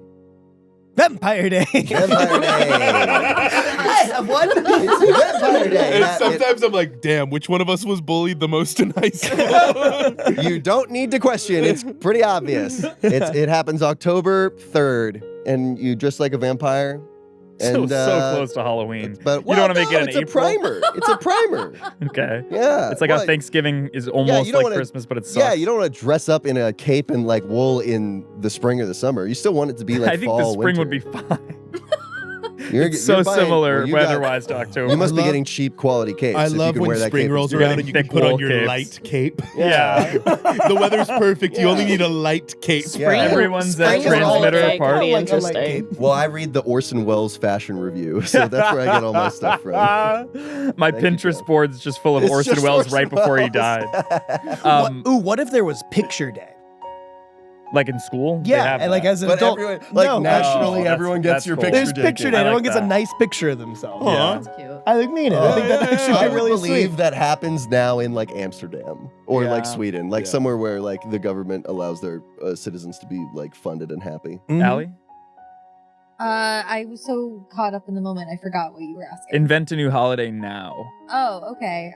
Vampire Day. Vampire Day. What? It's Vampire Day. And sometimes I'm like, damn, which one of us was bullied the most in high school? You don't need to question. It's pretty obvious. It happens October 3rd, and you dress like a vampire. And, so close to Halloween. But you don't want to make it in it's April. a primer. It's a primer. Okay. Yeah. It's like how Thanksgiving is you almost don't like wanna- Christmas, but it's Yeah, you don't want to dress up in a cape and like wool in the spring or the summer. You still want it to be like I think fall, the spring winter. would be fine. You're so buying- similar well, you got- weather-wise to October. You must be getting cheap quality capes. I if you love can when wear that spring cape rolls and around stuff. and you can thick put on wool your capes. light cape. Yeah. The weather's perfect. You only need a light cape. Spring, Everyone's at spring is transmitter like party. pretty interesting. Well, I read the Orson Welles fashion review, so that's where I get all my stuff from. My Thank you, Pinterest Geoff. board's just full of It's Orson just Welles Orson right before he Welles. died. Ooh, what if there was Picture Day? Like in school? They Yeah, have and like that. as an But adult, everyone, like no, nationally, that's- everyone gets that's your cool. picture. there's picture day. I Everyone like gets a that. nice picture of themselves. Aw. That's cute. I mean it. I think that actually I be would really believe sweet. that happens now in like Amsterdam or like Yeah. Sweden, like Yeah. somewhere where like the government allows their citizens to be like funded and happy. Mhm. Allie? I was so caught up in the moment, I forgot what you were asking. Invent a new holiday now. Oh, okay.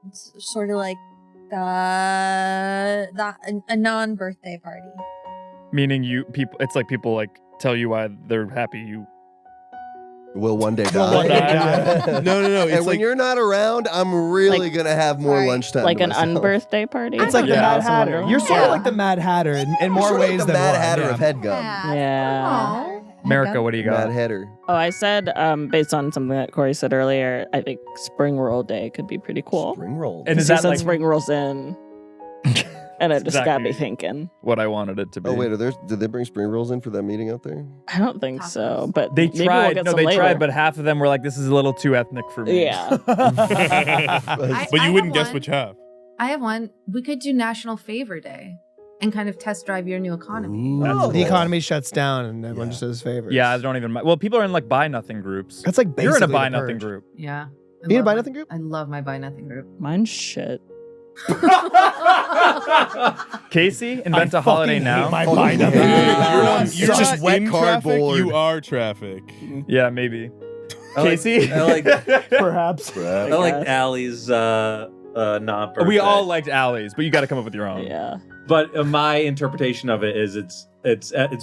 It's sort of like a non-birthday party. Meaning it's like people like tell you why they're happy you. Will one day Will one day die. die. No. And It's when like you're not around, I'm really Like- gonna have more Sorry. lunchtime. Like to an myself. unbirthday party. It's like the Yeah. Mad Alice in Hatter. Wonderland? You're sort Yeah. of like the Mad Hatter in more Sort of ways the than Mad one. Hatter yeah. of Headgum. Yeah. Marika, what do you got? Mad Hatter. Oh, I said, based on something that Cory said earlier, I think Spring Roll Day could be pretty cool. Spring roll. And is He that said like spring rolls in, and it just got me Exactly. thinking. what I wanted it to be? Oh wait, did they bring spring rolls in for that meeting out there? I don't think so, Tacos. but They maybe tried. We'll get No, some they later. tried, but half of them were like, "This is a little too ethnic for me." Yeah. but you wouldn't guess one. which half. I have one. We could do National Favor Day and kind of test drive your new economy. Ooh. The economy shuts down and everyone just does favors. Yeah, I don't even. Well, people are in like buy nothing groups. That's like You're in a basically buy the nothing purge. group. Yeah. You in a love buy my- nothing group? I love my buy nothing group. Mine's shit. Casey, invent a holiday now. My Fucking buy nothing. You're Just just wet in traffic. cardboard. You are traffic. Yeah, maybe. I like- Casey, I like Perhaps. I like Allie's non-birthday. we all liked Allie's, but you got to come up with your own. Yeah. But my interpretation of it is it's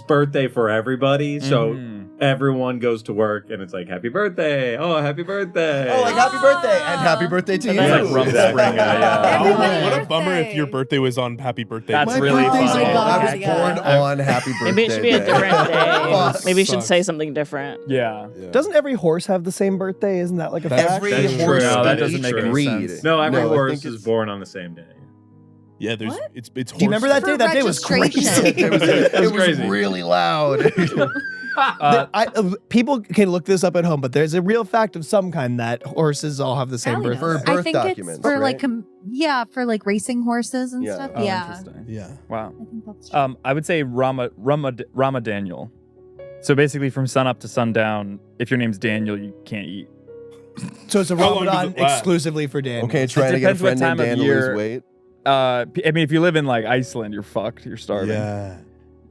birthday for everybody, so Mhm. everyone goes to work and it's like happy birthday, oh happy birthday. Oh, like happy birthday and happy birthday to And you. then It's like Rumspringa, yeah. Everybody What a birthday. bummer if your birthday was on happy birthday. That's My really birthday's funny. on- I was Yeah. born on happy birthday. Maybe it should be a day. different day. Fuck. Maybe you should Sucks. say something different. Yeah. Yeah. Doesn't every horse have the same birthday? Isn't that like a fact? Every That's horse true. No, that in doesn't each make any breed. sense. No, every I horse think is it's- born on the same day. Yeah, there's What? it's Do you remember that For day? That day was registration. crazy. It was crazy. really loud. People can look this up at home, but there's a real fact of some kind that horses all have the same Allie birth. knows. For I birth think it's documents, for right? like for like racing horses and Yeah. stuff. Oh, Yeah. interesting. Yeah. Wow. I think that's true. I would say Rama Daniel. So basically, from sun up to sundown, if your name's Daniel, you can't eat. So it's a How long does Ramadan it last? exclusively for Dan. Okay, trying to get a depends what friend named time of Dan to lose year. weight. I mean, if you live in like Iceland, you're fucked. You're starving. Yeah.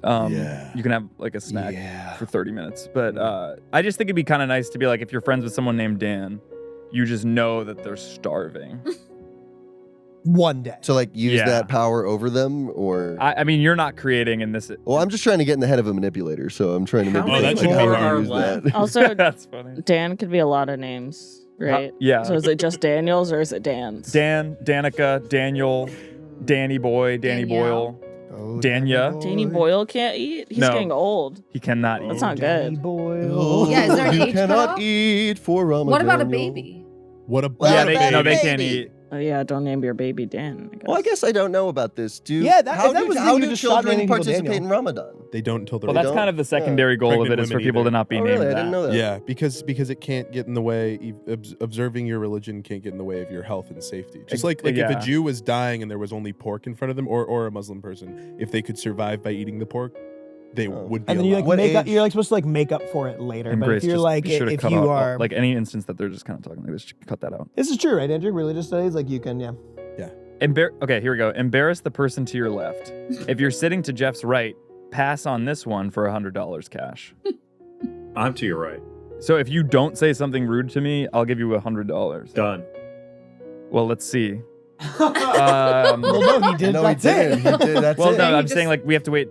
Yeah. You can have like a snack Yeah. for 30 minutes. But I just think it'd be kind of nice to be like, if you're friends with someone named Dan, you just know that they're starving. One day. So like use Yeah. that power over them, or I mean, you're not creating in this. well, I'm just trying to get in the head of a manipulator, so I'm trying to make How many like, more how to are use that. Also, That's funny. Dan could be a lot of names, right? Yeah. So is it just Daniels or is it Dan's? Dan, Danica, Daniel, Danny Boy, Danny Danielle. Boyle, Oh, Danya. Danny Boyle can't eat? He's No. getting old. He cannot eat. That's not Danny good. Boyle. Yeah, is there an You age cannot cutoff? eat for Ramadan. What about a baby? What a Well, Yeah, What about a they can't baby? eat. Oh yeah, don't name your baby Dan. I guess. Well, I guess I don't know about this. Do Yeah, that- how if that do, was the how thing, do you just stop children naming people participate Daniel. in Ramadan? They don't until they're Well, that's don't? kind of the secondary goal of Pregnant it is for women people either. to not be Oh, named really? I that. didn't know that. Yeah, because it can't get in the way. Observing your religion can't get in the way of your health and safety. Just like if yeah. a Jew was dying and there was only pork in front of them, or a Muslim person, if they could survive by eating the pork, they would be And then you alive. like What make up, age? you're like supposed to like make up for it later. And but Grace if you're just like should have if cut you out, are like any instance that they're just kind of talking like this, cut that out. this is true, right, Andrew? Religious studies, like you can, yeah. Okay, here we go. Embarrass the person to your left. If you're sitting to Jeff's right, pass on this one for $100 cash. I'm to your right. So if you don't say something rude to me, I'll give you $100. Done. Well, let's see. Well, no, he did. No, he That's it. didn't. He did. That's Well, it. no, you I'm just- saying like we have to wait.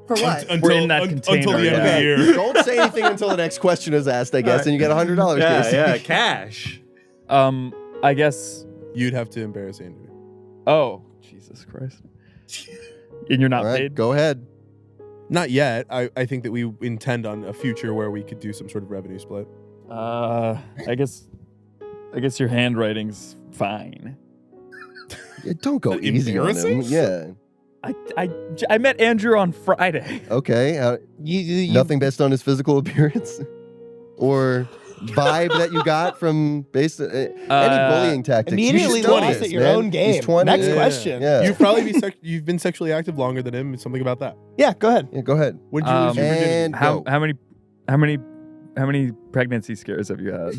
For what? We're in that until container, the end of yeah. the year. Don't say anything until the next question is asked, I guess, and you get $100. Yeah, Casey. yeah, cash. I guess. You'd have to embarrass Andrew. Oh, Jesus Christ! And you're not All right, paid. go ahead. Not yet. I think that we intend on a future where we could do some sort of revenue split. I guess your handwriting's fine. Yeah, don't go That easy on him. embarrassing? Yeah. I met Andrew on Friday. Okay. You, Nothing based on his physical appearance. or vibe that you got from any bullying tactics? Immediately You should know lost this, at your man. own game. He's 20. Next question. Yeah. You've probably you've been sexually active longer than him. Something about that. Yeah, go ahead. Yeah, go ahead. When did you lose your virginity? And How go. many pregnancy scares have you had?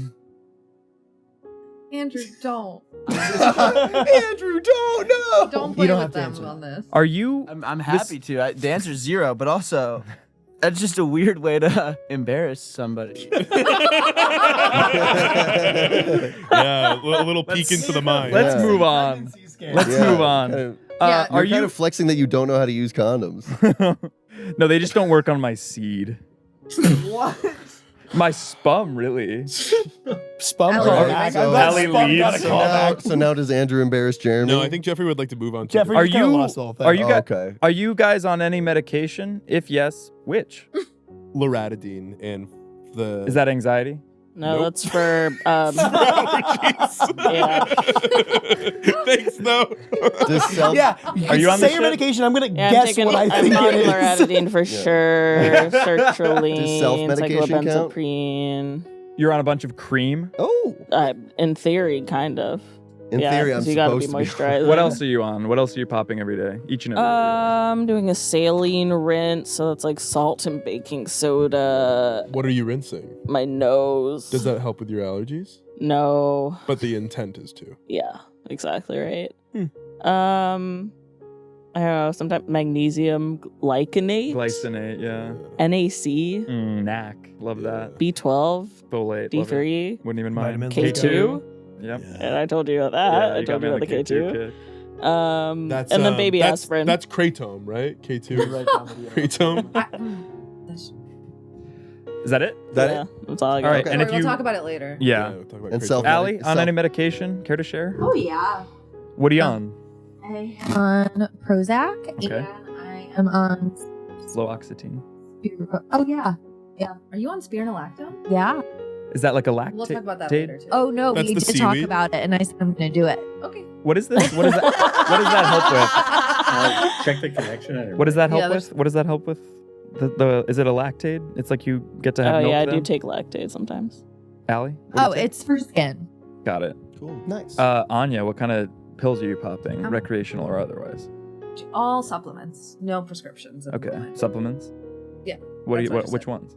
Andrew, don't. Andrew, don't no. Don't play with them on this. Are you? I'm happy to. The answer's 0, but also that's just a weird way to embarrass somebody. Yeah, a little peek into the mind. Let's move on. Let's move on. Kind of, Yeah. you're kind of flexing that you don't know how to use condoms. No, they just don't work on my seed. What? My spum, really. Spum Allie call leaves. back. So- I'm glad Allie Spum got a leaves. call back. So now does Andrew embarrass Jeremy? No, I think Jeffrey would like to move on. To Jeffrey, Are you kinda you? lost the whole thing. Are you guys? okay. Are you guys on any medication? If yes, which? Loratadine and the. Is that anxiety? No, Nope. that's for yeah. Thanks, no. Does self- Yeah, Are you on say this your shit? medication. I'm gonna Yeah, I'm guess taking, what I I'm think on it is. loratadine for sure. Sertraline, self-medication count? cyclobenzaprine. You're on a bunch of cream. Oh, In theory, kind of. in yeah, theory, I'm 'cause you gotta be supposed to be. moisturized. What else are you on? What else are you popping every day? Each and every day. I'm doing a saline rinse, so that's like salt and baking soda. What are you rinsing? My nose. Does that help with your allergies? No. But the intent is to. Yeah, exactly right. I don't know, sometimes magnesium glycinate. Glycinate, yeah. NAC. NAC, love that. B12. Folate, love it. D3. Wouldn't even mind. Vitamins. K2. Yep. And I told you about that. Yeah, I you told got you me about on the K2. kick. That's and then baby that's, aspirin. That's Kratom, right? K2. Kratom. Is that it? Yeah, that's all I got. All right, And and if we'll you talk about it later. yeah. We'll talk about And Kratom. self- Allie, on self- any medication? Care to share? Oh yeah. What are you on? I am on Prozac Okay. and I am on Fluoxetine. Oh yeah. Are you on spironolactone? Yeah. Is that like a lactate? We'll talk about that later too. Oh no, That's we the did talk seaweed? about it and I said I'm gonna do it. Okay. What is this? What is that? What does that help with? Check the connection. What does that help Yeah, with? What does that help with? The is it a lactate? It's like you get to have Oh milk yeah, I then? do take lactate sometimes. Allie? What do Oh, you take? it's for skin. Got it. Cool. Nice. Anya, what kind of pills are you popping, Um, recreational or otherwise? All supplements, no prescriptions. at the Okay, moment. supplements. Yeah. What do you? that's what I What, just which said. ones?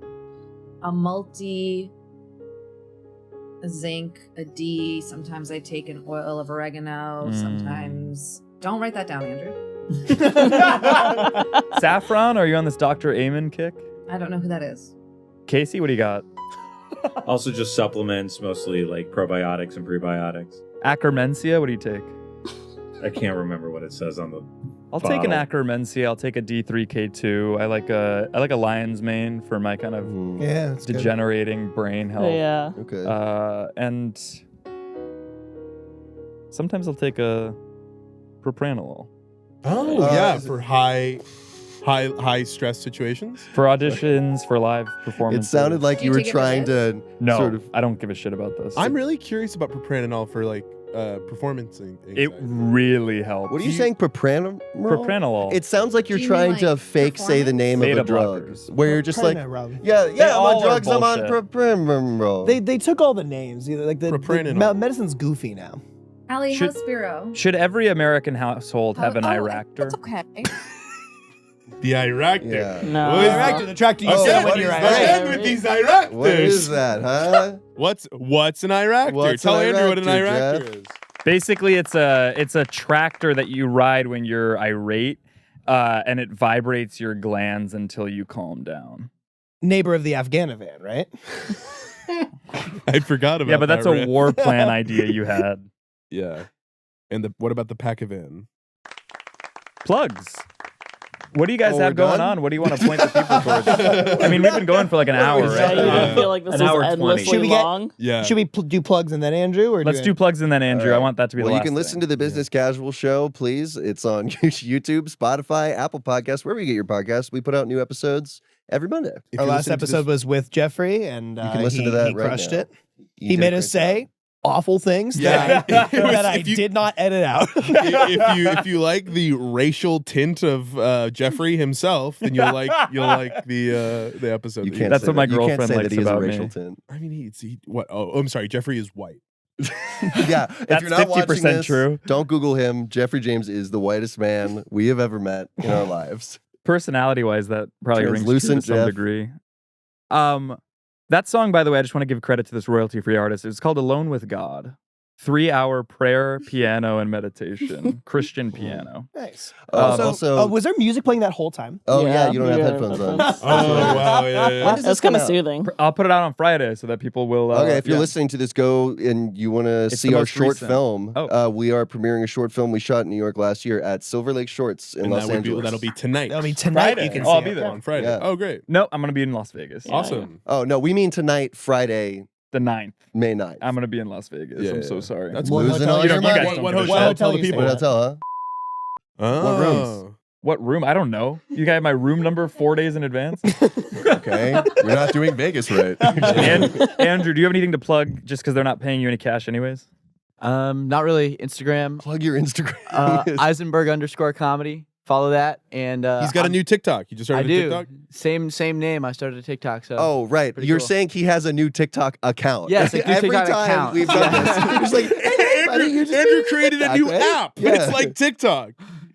A multi, a zinc, a D. Sometimes I take an oil of oregano. Sometimes. Don't write that down, Andrew. Saffron? Or are you on this Dr. Amen kick? I don't know who that is. Casey, what do you got? Also just supplements, mostly like probiotics and prebiotics. Acromencia, what do you take? I can't remember what it says on the I'll take an bottle. Acromencia. I'll take a D3K2. I like a lion's mane for my kind of Yeah, that's good. degenerating brain health. Yeah. Okay. And sometimes I'll take a propranolol Oh yeah, for high stress situations. for auditions, for live It performances. sounded like Do you you were take it for trying this? to no. sort of. I don't give a shit about this. I'm really curious about propranolol for like performance anxiety. It really helps. What are you saying, propranolol? Propranolol. It sounds like you're Do you trying mean, to like, fake say the name Beta of a drug. blockers. Where you're just like, Propranolol. yeah, They I'm on all are drugs, I'm on bullshit. propranolol. They took all the names. Either like the Propranolol. medicine's goofy now. Allie, Should- how's Spiro? Should every American household have an Oh, Iractor? That's okay. The Iractor. Yeah. No. What is Iractor, the tractor you Oh, sell what when you're is irate. that? Again with these Iractors. What is that, huh? What's an Iractor? What's Tell an Andrew what an Iractor, Iractor is. Basically, it's a tractor that you ride when you're irate, and it vibrates your glands until you calm down. Neighbor of the Afghanivan, right? I forgot about that. Yeah, but that's a riff. war plan idea you had. Yeah. And what about the Pacavan? Plugs. What do you guys Oh, have we're going done? on? What do you want to point the people towards? I mean, we've been going for like an hour, Yeah, you right? don't feel like this An was hour 20. endlessly Should we get- long. Yeah. Should we do plugs and then Andrew? Or Let's do plugs and then Andrew. All right. I want that to be Well, the you last can listen thing. to the Business Casual Show, please. It's on YouTube, Spotify, Apple Podcasts, wherever you get your podcasts. We put out new episodes every Monday. If Our you're last listening to episode this- was with Jeffrey, and You can listen to that he right crushed now. it. You He did a made great us say, awful things Yeah. that I did not edit out. if you like the racial tint of Jeffrey himself, then you'll like the episode. You can't That's say what my that. You can't girlfriend say likes that he has a about racial me. tint. I mean, what? Oh, I'm sorry. Jeffrey is white. Yeah, if you're not watching 50% this, true. don't Google him. Jeffrey James is the whitest man we have ever met in our lives. Personality-wise, that probably rings true to Translucent some Jeff. degree. That song, by the way, I just want to give credit to this royalty-free artist. It's called Alone with God. 3-hour prayer, piano, and meditation. Christian piano. Nice. Also, was there music playing that whole time? oh yeah, you don't have headphones on. Oh wow, yeah. When does this That's kind of come out? soothing. I'll put it out on Friday so that people will. Okay, if you're yeah. listening to this, go and you want to It's see the our most short recent. film. Oh. We are premiering a short film we shot in New York last year at Silver Lake Shorts in And Los Angeles. that'll be tonight. That'll be tonight. Friday. You can Oh, I'll see be it. there. On Friday. Yeah. Oh, great. No, I'm going to be in Las Vegas. Awesome. Oh no, we mean tonight, Friday, The 9th. May 9th. I'm going to be in Las Vegas. Yeah, I'm yeah. so sorry. That's What losing hotel all you your don't- you guys money. don't What give a hotel? shit. Tell the you stay people. What at? hotel, huh? Oh. rooms? What room? I don't know. You got my room number 4 days in advance? Okay, you're not doing Vegas right. And Andrew, do you have anything to plug just because they're not paying you any cash anyways? Not really. Instagram. Plug your Instagram. Eisenberg_comedy. Follow that. And He's got a new TikTok. You just I started a do. TikTok? Same name. I started a TikTok. So Oh, right. Pretty You're cool. saying he has a new TikTok account. Yes, a new every TikTok time account. we've done this, you're just like, hey, buddy, you're just Andrew doing created a TikTok, new right? app. Yeah. It's like TikTok.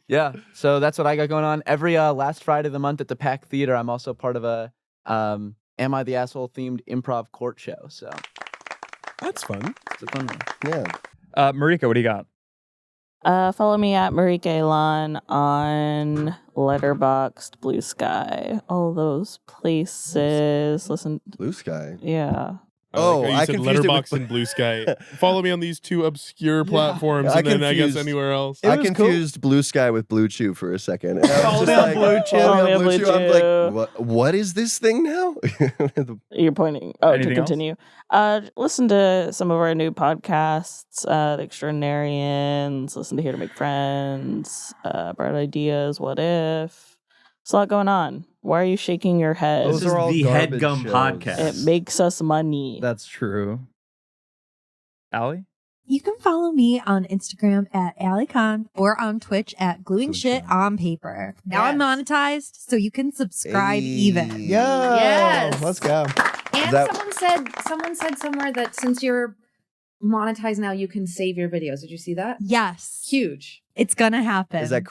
Yeah, so that's what I got going on. Every last Friday of the month at the Pack Theater, I'm also part of a Am I the Asshole themed improv court show. So That's fun. it's a fun one. Yeah. Marika, what do you got? Follow me at Marika Elon on Letterboxd, Blue Sky, all those places. Listen, Blue Sky. yeah. Oh, like how you I said confused it Letterboxd with- and Blue Sky. Follow me on these two obscure platforms, I and then I guess confused- anywhere else. I confused Blue Sky with Blue Chew for a second. And I was Follow just me on like, Blue Chew. follow me Follow me on on Blue Blue Chew. I'm Chew. like, what is this thing now? You're pointing. Oh, Anything to else? continue. Listen to some of our new podcasts, The Extraordinarians, listen to Here to Make Friends, Bright Ideas, What If. There's a lot going on. Why are you shaking your head? This is the Headgum podcast. It makes us money. That's true. Allie? You can follow me on Instagram at Allie Khan or on Twitch at Gluing Shit on Paper. Now I'm monetized, so you can subscribe even. Yeah. Yes. Let's go. And someone said somewhere that since you're monetized now, you can save your videos. Did you see that? Yes. Huge. It's gonna happen. Is that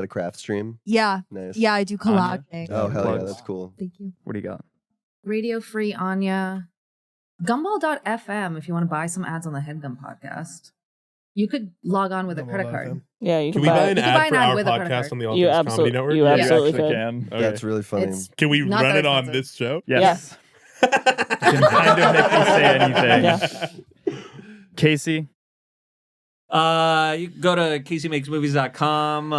a craft stream? Yeah. Nice. Yeah, I do collaging. Oh, hell yeah, Plugs. that's cool. Thank you. What do you got? Radio Free Anya. Gumball.fm if you want to buy some ads on the Headgum podcast. You could log on with a credit card. Yeah, you Can can we buy buy an You can buy ad an for ad our with a credit podcast card. on the You All Things Comedy absolutely- Network? you Yeah. absolutely actually could. can. Okay. That's really funny. It's Can we not run that it on expensive. this show? Yes. You can kind of make me say anything. Yeah. Casey? You can go to CaseyMakesMovies.com.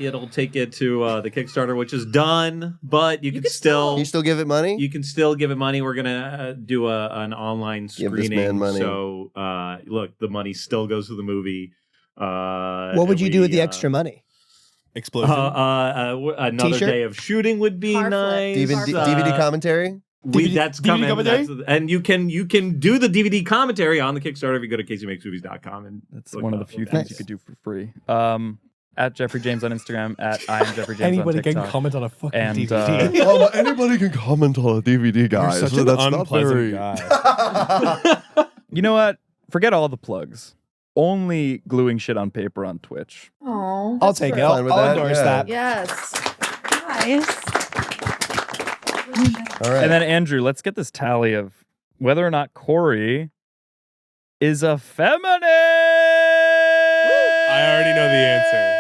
It'll take you to the Kickstarter, which is done, but you can still You still give it money? you can still give it money. We're gonna do an online Give this screening. man money. So look, the money still goes to the movie. What would you do with the extra money? Explosion. Another T-shirt? day of shooting would be Car flip. nice. DVD commentary? That's DVD coming. commentary? And you can do the DVD commentary on the Kickstarter if you go to CaseyMakesMovies.com. And That's look one of up the few that. things you could do for free. At Jeffrey James on Instagram, at I am Jeffrey James Anybody on can TikTok. comment on a fucking And, DVD. Oh, well, anybody can comment on a DVD, guys. You're such an That's not unpleasant very... guy. You know what? Forget all the plugs. Only Gluing Shit on Paper on Twitch. Oh, I'll take it. I'll endorse that. Yes. Nice. All right. And then Andrew, let's get this tally of whether or not Cory is a feminist. I already know the answer.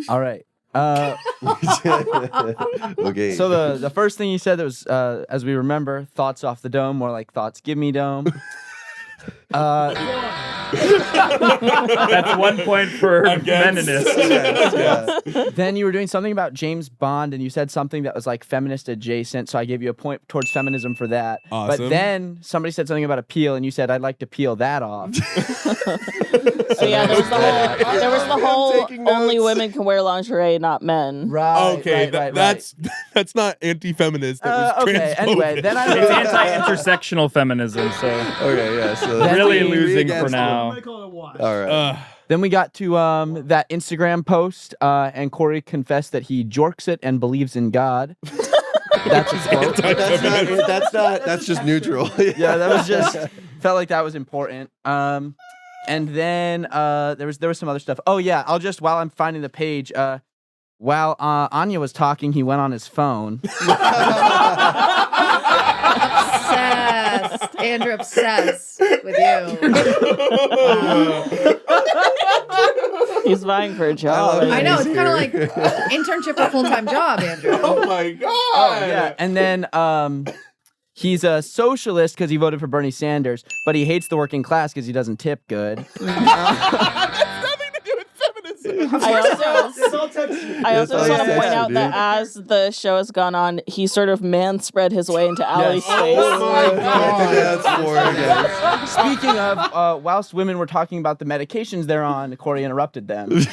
All right. Okay. So the first thing you said was, as we remember, thoughts off the dome, more like thoughts give me dome. That's 1 point for feminist. Then you were doing something about James Bond, and you said something that was like feminist adjacent, so I gave you a point towards feminism for that. Awesome. But then somebody said something about a peel, and you said, I'd like to peel that off. So yeah, there was the whole only women can wear lingerie, not men. Right. Okay, that's not anti-feminist. That was okay, anyway, then I It's anti-intersectional feminism, so Okay, yeah. So really three losing for against now. one. All right. Then we got to that Instagram post, and Cory confessed that he jorks it and believes in God. That's a quote. That's just neutral. Yeah, that was just felt like that was important. And then there was some other stuff. Oh yeah, while I'm finding the page, while Anya was talking, he went on his phone. Obsessed. Andrew, obsessed with you. He's vying for a job. I know, it's kind of like internship or full-time job, Andrew. Oh my god. Oh yeah, and then he's a socialist because he voted for Bernie Sanders, but he hates the working class because he doesn't tip good. I also just want to point out that as the show has gone on, he sort of man-spread his way into Allie's space. Oh my god. Speaking of, whilst women were talking about the medications they're on, Cory interrupted them. Because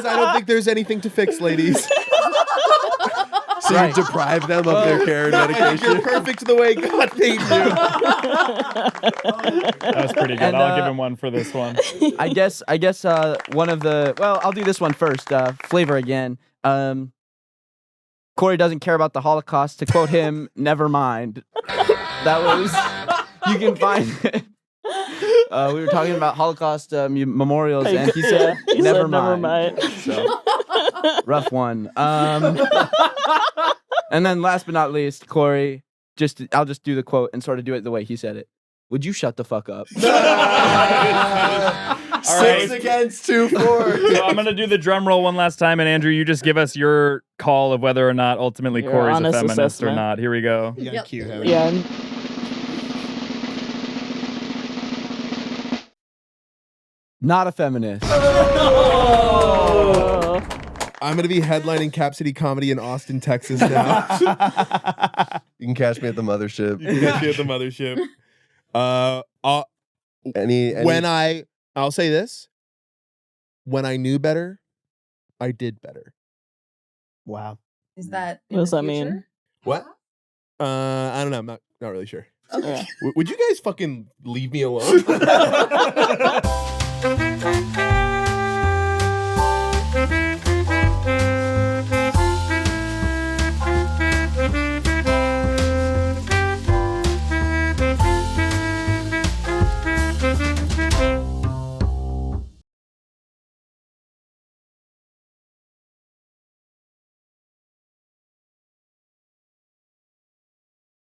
I don't think there's anything to fix, ladies. So you deprive them of their care and medication. You're perfect the way God made you. That was pretty good. And, I'll give him one for this one. I guess one of the I'll do this one first. Flavor again. Cory doesn't care about the Holocaust. To quote him, never mind. That was you can find it. We were talking about Holocaust memorials, and he said, never mind. So, rough one. And then last but not least, Cory, I'll just do the quote and sort of do it the way he said it. Would you shut the fuck up? 6 against 2 for. So I'm going to do the drum roll one last time, and Andrew, you just give us your call of whether or not ultimately Your Cory's a honest feminist assessment. or not. Here we go. You got cue, Yeah. Not a feminist. I'm going to be headlining Cap City Comedy in Austin, Texas now. You can catch me at the mothership. You can catch me at the mothership. I'll say this. When I knew better, I did better. Wow. Is that What does that mean? What? I don't know. I'm not really sure. Okay. Would you guys fucking leave me alone?